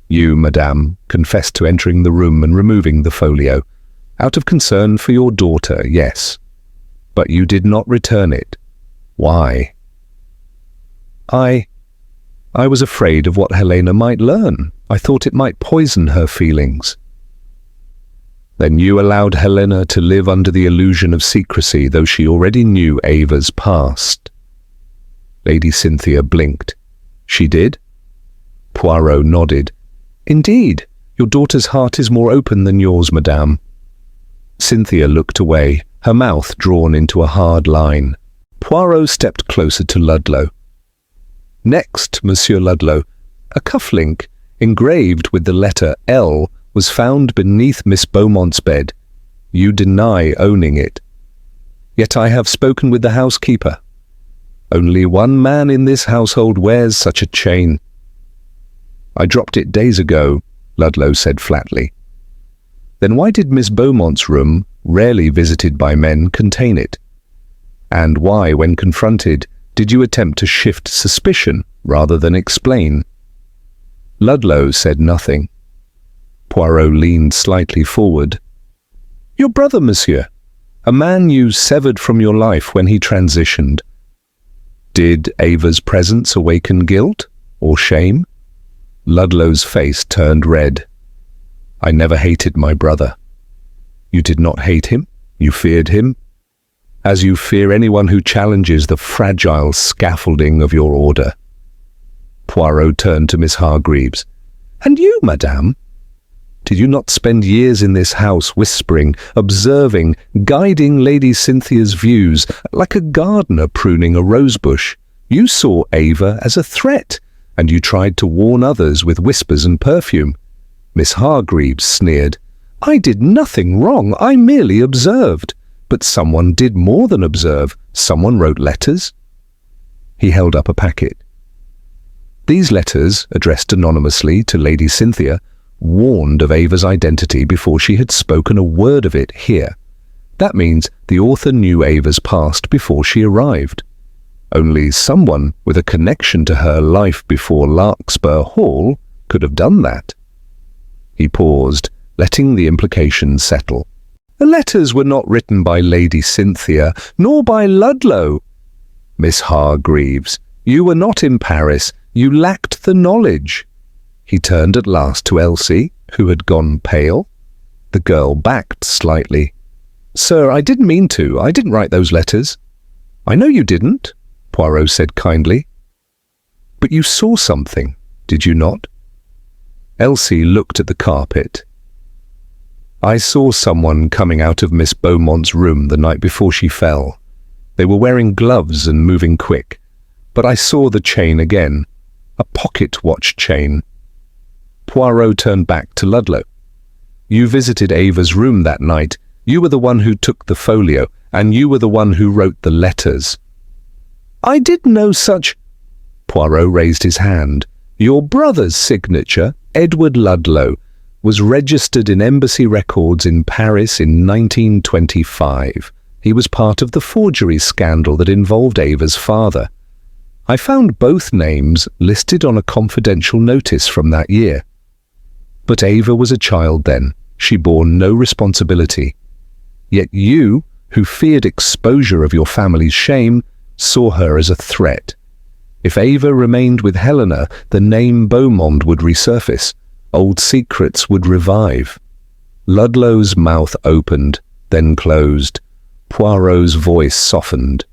"You, madame, confessed to entering the room and removing the folio. Out of concern for your daughter, yes. But you did not return it. Why?" I was afraid of what Helena might learn. I thought it might poison her feelings." "Then you allowed Helena to live under the illusion of secrecy, though she already knew Ava's past?" Lady Cynthia blinked. "She did?" Poirot nodded. "Indeed, your daughter's heart is more open than yours, madame." Cynthia looked away, her mouth drawn into a hard line. Poirot stepped closer to Ludlow. "Next, Monsieur Ludlow, a cufflink, engraved with the letter L, was found beneath Miss Beaumont's bed. You deny owning it. Yet I have spoken with the housekeeper. Only one man in this household wears such a chain." "I dropped it days ago," Ludlow said flatly. "Then why did Miss Beaumont's room, rarely visited by men, contain it? And why, when confronted, did you attempt to shift suspicion rather than explain?" Ludlow said nothing. Poirot leaned slightly forward. "Your brother, monsieur, a man you severed from your life when he transitioned." Did Ava's presence awaken guilt or shame? Ludlow's face turned red. I never hated my brother. You did not hate him? You feared him? As you fear anyone who challenges the fragile scaffolding of your order. Poirot turned to Miss Hargreaves. And you, madame? Did you not spend years in this house whispering, observing, guiding Lady Cynthia's views, like a gardener pruning a rosebush? You saw Ava as a threat, and you tried to warn others with whispers and perfume. Miss Hargreaves sneered. I did nothing wrong, I merely observed. But someone did more than observe. Someone wrote letters. He held up a packet. These letters, addressed anonymously to Lady Cynthia, warned of Ava's identity before she had spoken a word of it here. That means the author knew Ava's past before she arrived. Only someone with a connection to her life before Larkspur Hall could have done that. He paused, letting the implications settle. The letters were not written by Lady Cynthia, nor by Ludlow. Miss Hargreaves, you were not in Paris. You lacked the knowledge. He turned at last to Elsie, who had gone pale. The girl backed slightly. Sir, I didn't mean to. I didn't write those letters. I know you didn't, Poirot said kindly. But you saw something, did you not? Elsie looked at the carpet. I saw someone coming out of Miss Beaumont's room the night before she fell. They were wearing gloves and moving quick. But I saw the chain again, a pocket watch chain. Poirot turned back to Ludlow. You visited Ava's room that night. You were the one who took the folio, and you were the one who wrote the letters. I did no such... Poirot raised his hand. Your brother's signature, Edward Ludlow, was registered in embassy records in Paris in 1925. He was part of the forgery scandal that involved Ava's father. I found both names listed on a confidential notice from that year. But Ava was a child then. She bore no responsibility. Yet you, who feared exposure of your family's shame, saw her as a threat. If Ava remained with Helena, the name Beaumont would resurface. Old secrets would revive. Ludlow's mouth opened, then closed. Poirot's voice softened.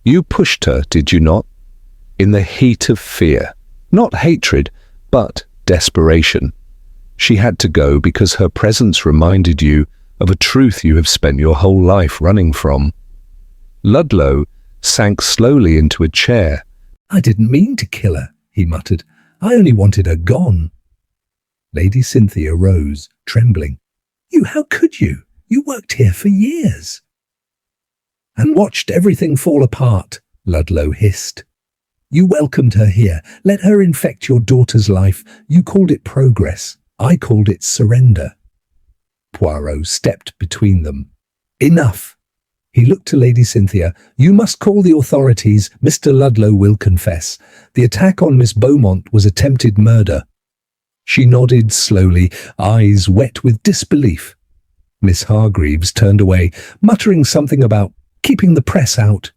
You pushed her, did you not? In the heat of fear. Not hatred, but desperation. She had to go because her presence reminded you of a truth you have spent your whole life running from. Ludlow sank slowly into a chair. I didn't mean to kill her, he muttered. I only wanted her gone. Lady Cynthia rose, trembling. How could you? You worked here for years. And watched everything fall apart, Ludlow hissed. You welcomed her here, let her infect your daughter's life. You called it progress. I called it surrender. Poirot stepped between them. Enough. He looked to Lady Cynthia. You must call the authorities. Mr. Ludlow will confess. The attack on Miss Beaumont was attempted murder. She nodded slowly, eyes wet with disbelief. Miss Hargreaves turned away, muttering something about keeping the press out.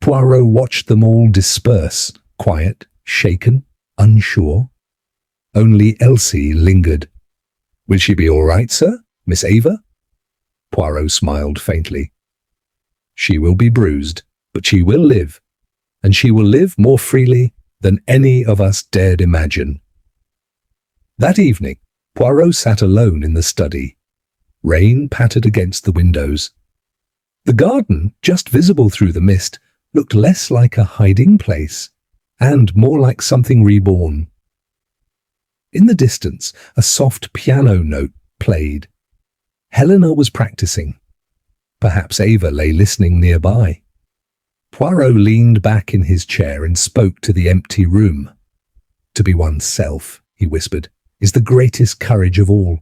Poirot watched them all disperse, quiet, shaken, unsure. Only Elsie lingered. Will she be all right, sir, Miss Ava? Poirot smiled faintly. She will be bruised, but she will live, and she will live more freely than any of us dared imagine. That evening, Poirot sat alone in the study. Rain pattered against the windows. The garden, just visible through the mist, looked less like a hiding place and more like something reborn. In the distance, a soft piano note played. Helena was practicing. Perhaps Ava lay listening nearby. Poirot leaned back in his chair and spoke to the empty room. To be oneself, he whispered, is the greatest courage of all.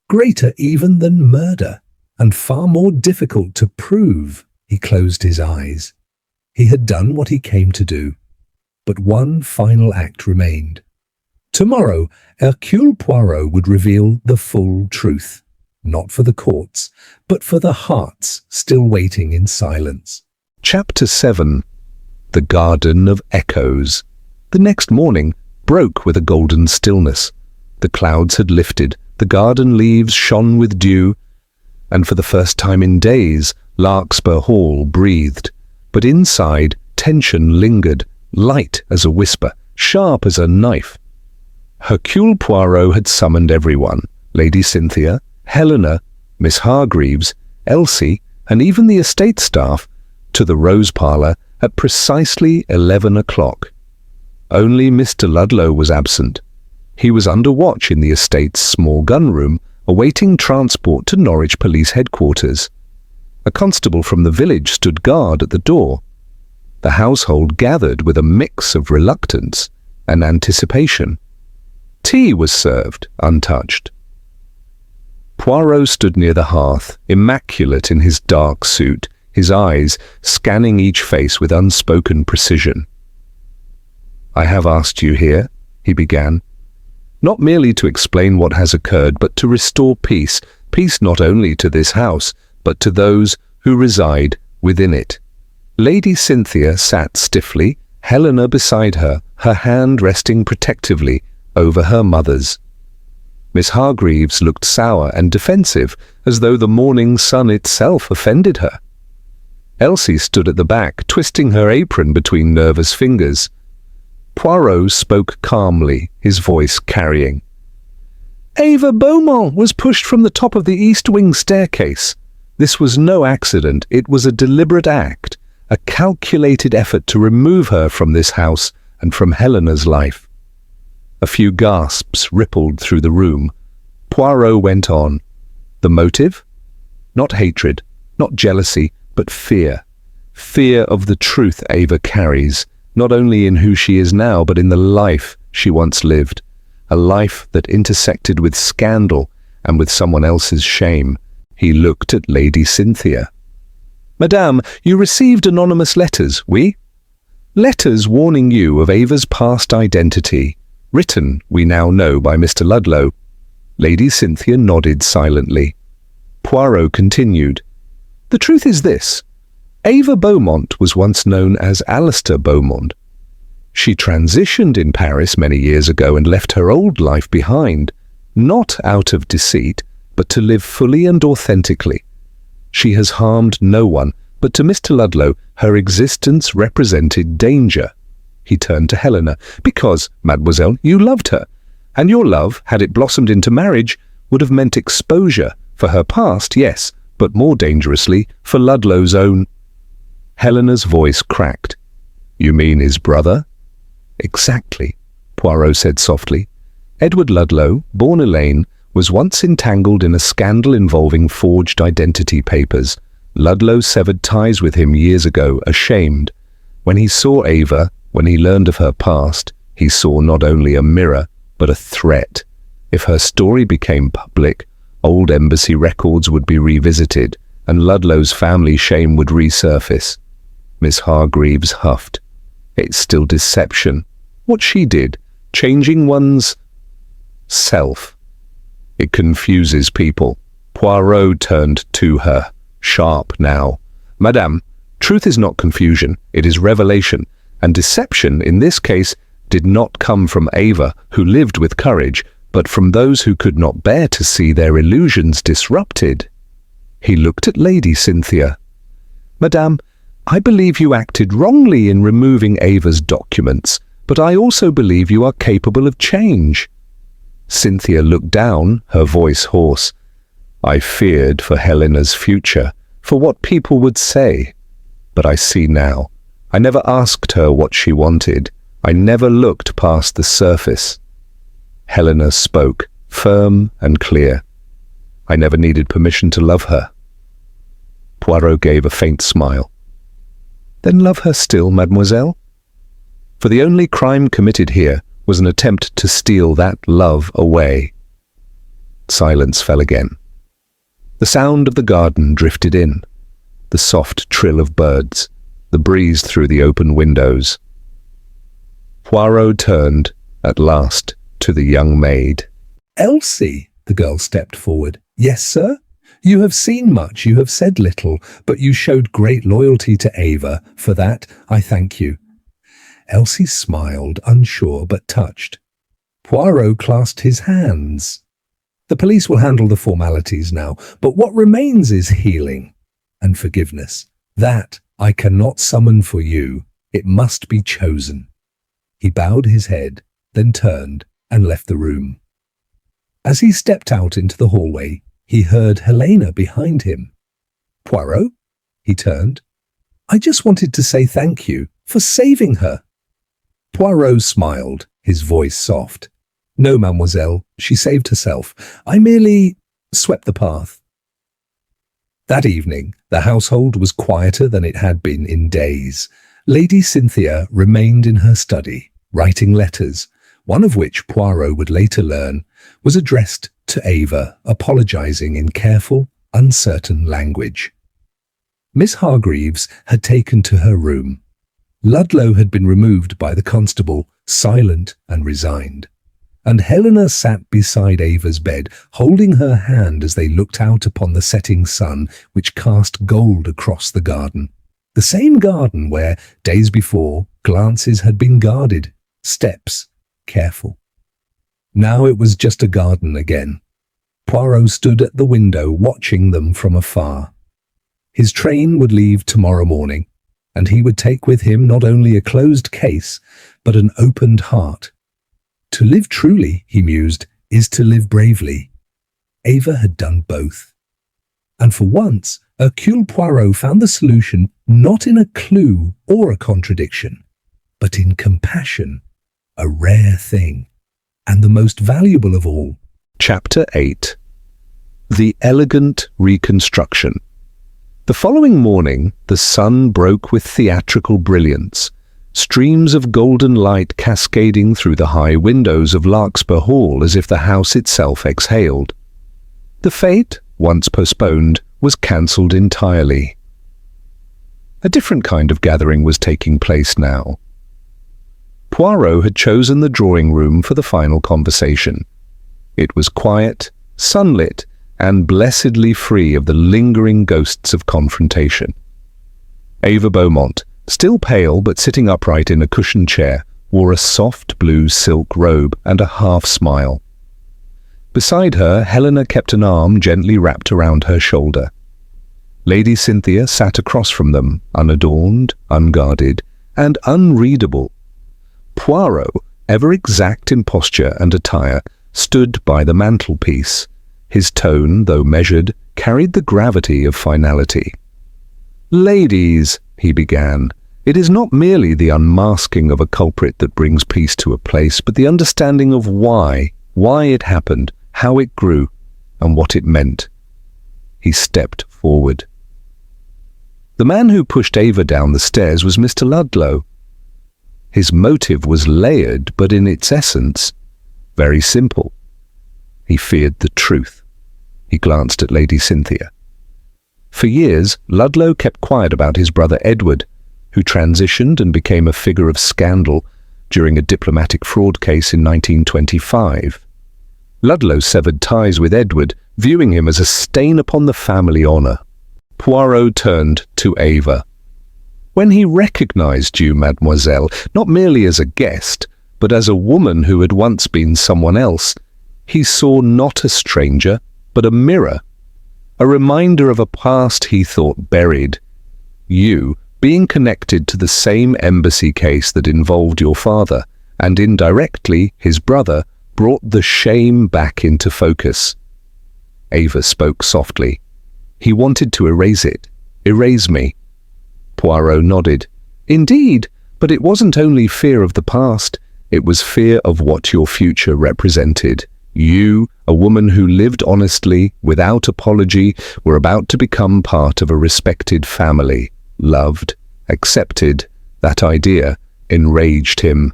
Greater even than murder, and far more difficult to prove. He closed his eyes. He had done what he came to do. But one final act remained. Tomorrow, Hercule Poirot would reveal the full truth, not for the courts, but for the hearts still waiting in silence. Chapter 7. The the garden of echoes. The next morning broke with a golden stillness. The clouds had lifted, the garden leaves shone with dew, and for the first time in days, Larkspur Hall breathed. But inside, tension lingered, light as a whisper, sharp as a knife. Hercule Poirot had summoned everyone, Lady Cynthia, Helena, Miss Hargreaves, Elsie, and even the estate staff, to the rose parlour at precisely 11 o'clock. Only Mr. Ludlow was absent. He was under watch in the estate's small gun-room, awaiting transport to Norwich Police Headquarters. A constable from the village stood guard at the door. The household gathered with a mix of reluctance and anticipation. Tea was served, untouched. Poirot stood near the hearth, immaculate in his dark suit, his eyes scanning each face with unspoken precision. "I have asked you here," he began, "not merely to explain what has occurred, but to restore peace, peace not only to this house, but to those who reside within it." Lady Cynthia sat stiffly, Helena beside her, her hand resting protectively over her mother's. Miss Hargreaves looked sour and defensive, as though the morning sun itself offended her. Elsie stood at the back, twisting her apron between nervous fingers. Poirot spoke calmly, his voice carrying. "Ava Beaumont was pushed from the top of the east wing staircase. This was no accident, it was a deliberate act, a calculated effort to remove her from this house and from Helena's life." A few gasps rippled through the room. Poirot went on. "The motive? Not hatred, not jealousy, but fear. Fear of the truth Ava carries, not only in who she is now, but in the life she once lived. A life that intersected with scandal and with someone else's shame." He looked at Lady Cynthia. "Madame, you received anonymous letters, oui? Letters warning you of Ava's past identity, written, we now know, by Mr. Ludlow." Lady Cynthia nodded silently. Poirot continued. "The truth is this. Ava Beaumont was once known as Alistair Beaumont. She transitioned in Paris many years ago and left her old life behind, not out of deceit, but to live fully and authentically. She has harmed no one, but to Mr. Ludlow her existence represented danger." He turned to Helena. "Because, mademoiselle, you loved her, and your love, had it blossomed into marriage, would have meant exposure for her past, yes, but more dangerously, for Ludlow's own—" Helena's voice cracked. "You mean his brother?" "Exactly," Poirot said softly. "Edward Ludlow, born Elaine, was once entangled in a scandal involving forged identity papers. Ludlow severed ties with him years ago, ashamed. When he saw Ava, when he learned of her past, he saw not only a mirror, but a threat. If her story became public, old embassy records would be revisited, and Ludlow's family shame would resurface." Miss Hargreaves huffed. "It's still deception. What she did, changing one's self. It confuses people." Poirot turned to her, sharp now. "Madame, truth is not confusion, it is revelation, and deception, in this case, did not come from Ava, who lived with courage, but from those who could not bear to see their illusions disrupted." He looked at Lady Cynthia. "Madame, I believe you acted wrongly in removing Ava's documents, but I also believe you are capable of change." Cynthia looked down, her voice hoarse. "I feared for Helena's future, for what people would say. But I see now. I never asked her what she wanted. I never looked past the surface." Helena spoke, firm and clear. "I never needed permission to love her." Poirot gave a faint smile. "Then love her still, mademoiselle? For the only crime committed here was an attempt to steal that love away." Silence fell again. The sound of the garden drifted in, the soft trill of birds, the breeze through the open windows. Poirot turned, at last, to the young maid. "Elsie," the girl stepped forward. "Yes, sir? You have seen much, you have said little, but you showed great loyalty to Ava. For that, I thank you. Elsie smiled, unsure but touched. Poirot clasped his hands. The police will handle the formalities now, but what remains is healing and forgiveness. That I cannot summon for you. It must be chosen. He bowed his head, then turned and left the room. As he stepped out into the hallway, he heard Helena behind him. Poirot? He turned. I just wanted to say thank you for saving her. Poirot smiled, his voice soft. No, mademoiselle, she saved herself. I merely swept the path. That evening, the household was quieter than it had been in days. Lady Cynthia remained in her study, writing letters, one of which Poirot would later learn was addressed to Ava, apologizing in careful, uncertain language. Miss Hargreaves had taken to her room. Ludlow had been removed by the constable, silent and resigned. And Helena sat beside Ava's bed, holding her hand as they looked out upon the setting sun, which cast gold across the garden. The same garden where, days before, glances had been guarded, steps careful. Now it was just a garden again. Poirot stood at the window watching them from afar. His train would leave tomorrow morning, and he would take with him not only a closed case, but an opened heart. To live truly, he mused, is to live bravely. Ava had done both. And for once, Hercule Poirot found the solution not in a clue or a contradiction, but in compassion, a rare thing, and the most valuable of all. Chapter 8. The Elegant Reconstruction. The following morning, the sun broke with theatrical brilliance, streams of golden light cascading through the high windows of Larkspur Hall as if the house itself exhaled. The fête, once postponed, was cancelled entirely. A different kind of gathering was taking place now. Poirot had chosen the drawing room for the final conversation. It was quiet, sunlit, and blessedly free of the lingering ghosts of confrontation. Ava Beaumont, still pale but sitting upright in a cushioned chair, wore a soft blue silk robe and a half-smile. Beside her, Helena kept an arm gently wrapped around her shoulder. Lady Cynthia sat across from them, unadorned, unguarded, and unreadable. Poirot, ever exact in posture and attire, stood by the mantelpiece. His tone, though measured, carried the gravity of finality. "Ladies," he began, "it is not merely the unmasking of a culprit that brings peace to a place, but the understanding of why it happened, how it grew, and what it meant." He stepped forward. The man who pushed Ava down the stairs was Mr. Ludlow. His motive was layered, but in its essence, very simple. He feared the truth. He glanced at Lady Cynthia. For years, Ludlow kept quiet about his brother Edward, who transitioned and became a figure of scandal during a diplomatic fraud case in 1925. Ludlow severed ties with Edward, viewing him as a stain upon the family honour. Poirot turned to Ava. "When he recognized you, mademoiselle, not merely as a guest, but as a woman who had once been someone else, he saw not a stranger, but a mirror, a reminder of a past he thought buried. You, being connected to the same embassy case that involved your father, and indirectly his brother, brought the shame back into focus." Ava spoke softly. "He wanted to erase it, erase me." Poirot nodded. "Indeed, but it wasn't only fear of the past, it was fear of what your future represented. You, a woman who lived honestly, without apology, were about to become part of a respected family, loved, accepted. That idea enraged him."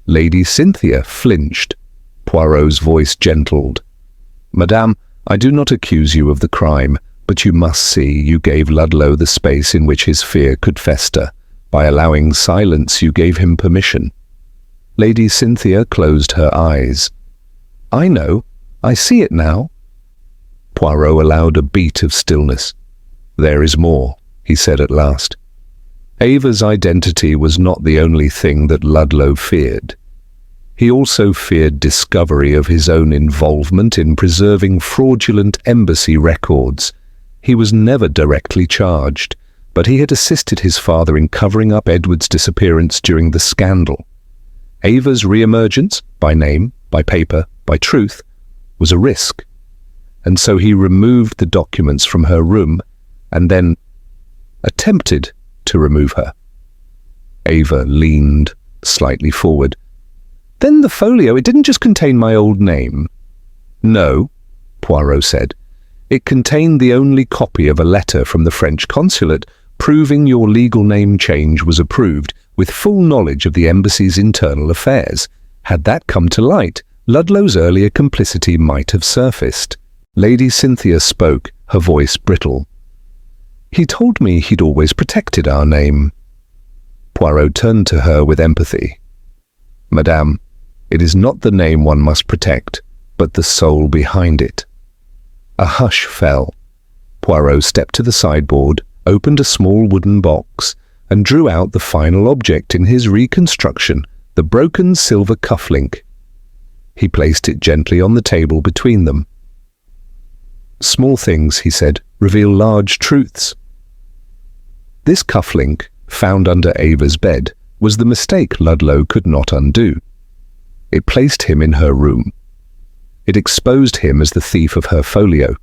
Lady Cynthia flinched. Poirot's voice gentled. "Madame, I do not accuse you of the crime, but you must see you gave Ludlow the space in which his fear could fester. By allowing silence, you gave him permission." Lady Cynthia closed her eyes. "I know. I see it now." Poirot allowed a beat of stillness. "There is more," he said at last. Ava's identity was not the only thing that Ludlow feared. He also feared discovery of his own involvement in preserving fraudulent embassy records. He was never directly charged, but he had assisted his father in covering up Edward's disappearance during the scandal. Ava's re-emergence, by name, by paper, by truth, was a risk, and so he removed the documents from her room and then attempted to remove her. Ava leaned slightly forward. Then the folio, it didn't just contain my old name. No, Poirot said. It contained the only copy of a letter from the French consulate proving your legal name change was approved with full knowledge of the embassy's internal affairs. Had that come to light, Ludlow's earlier complicity might have surfaced. Lady Cynthia spoke, her voice brittle. He told me he'd always protected our name. Poirot turned to her with empathy. Madame, it is not the name one must protect, but the soul behind it. A hush fell. Poirot stepped to the sideboard, opened a small wooden box, and drew out the final object in his reconstruction, the broken silver cufflink. He placed it gently on the table between them. Small things, he said, reveal large truths. This cufflink, found under Ava's bed, was the mistake Ludlow could not undo. It placed him in her room. It exposed him as the thief of her folio.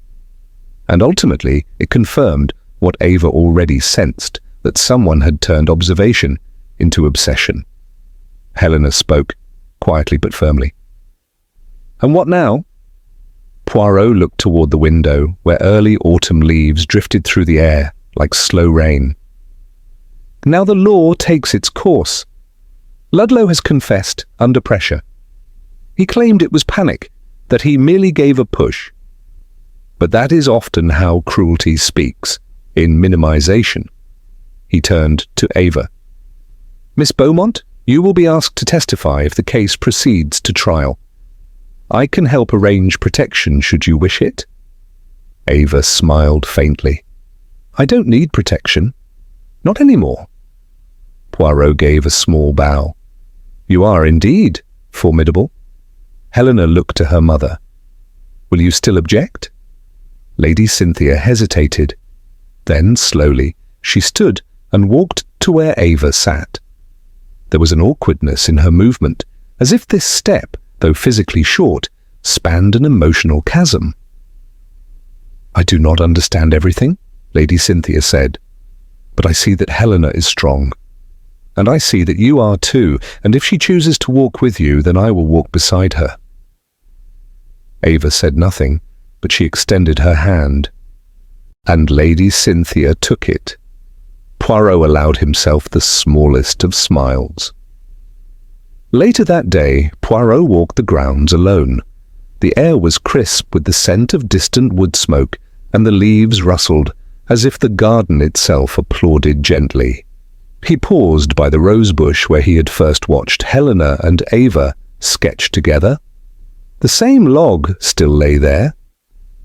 And ultimately, it confirmed what Ava already sensed, that someone had turned observation into obsession. Helena spoke, quietly but firmly. And what now? Poirot looked toward the window, where early autumn leaves drifted through the air like slow rain. Now the law takes its course. Ludlow has confessed under pressure. He claimed it was panic, that he merely gave a push. But that is often how cruelty speaks, in minimization. He turned to Ava. Miss Beaumont, you will be asked to testify if the case proceeds to trial. I can help arrange protection should you wish it. Ava smiled faintly. I don't need protection. Not anymore. Poirot gave a small bow. You are indeed formidable. Helena looked to her mother. Will you still object? Lady Cynthia hesitated. Then, slowly, she stood and walked to where Ava sat. There was an awkwardness in her movement, as if this step, though physically short, spanned an emotional chasm. I do not understand everything, Lady Cynthia said, but I see that Helena is strong. And I see that you are too, and if she chooses to walk with you, then I will walk beside her. Ava said nothing, but she extended her hand, and Lady Cynthia took it. Poirot allowed himself the smallest of smiles. Later that day, Poirot walked the grounds alone. The air was crisp with the scent of distant wood smoke, and the leaves rustled, as if the garden itself applauded gently. He paused by the rosebush where he had first watched Helena and Ava sketch together. The same log still lay there,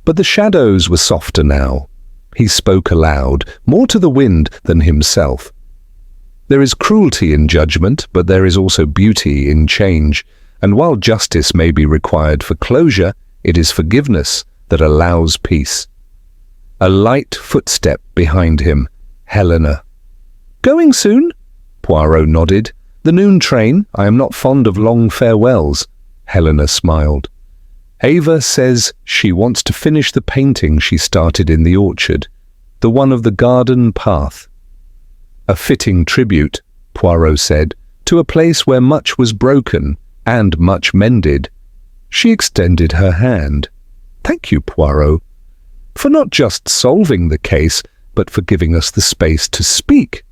but the shadows were softer now. He spoke aloud, more to the wind than himself. There is cruelty in judgment, but there is also beauty in change, and while justice may be required for closure, it is forgiveness that allows peace. A light footstep behind him, Helena. Going soon? Poirot nodded. The noon train. I am not fond of long farewells. Helena smiled. Ava says she wants to finish the painting she started in the orchard, the one of the garden path. A fitting tribute, Poirot said, to a place where much was broken and much mended. She extended her hand. Thank you, Poirot, for not just solving the case, but for giving us the space to speak.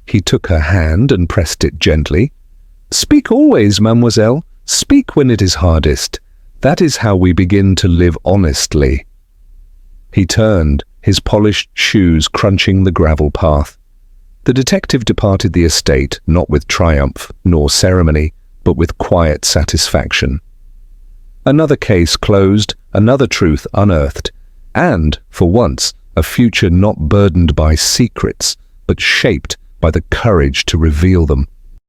He took her hand and pressed it gently. Speak always, mademoiselle. Speak when it is hardest. That is how we begin to live honestly. He turned, his polished shoes crunching the gravel path. The detective departed the estate, not with triumph nor ceremony, but with quiet satisfaction. Another case closed, another truth unearthed, and, for once, a future not burdened by secrets, but shaped by the courage to reveal them.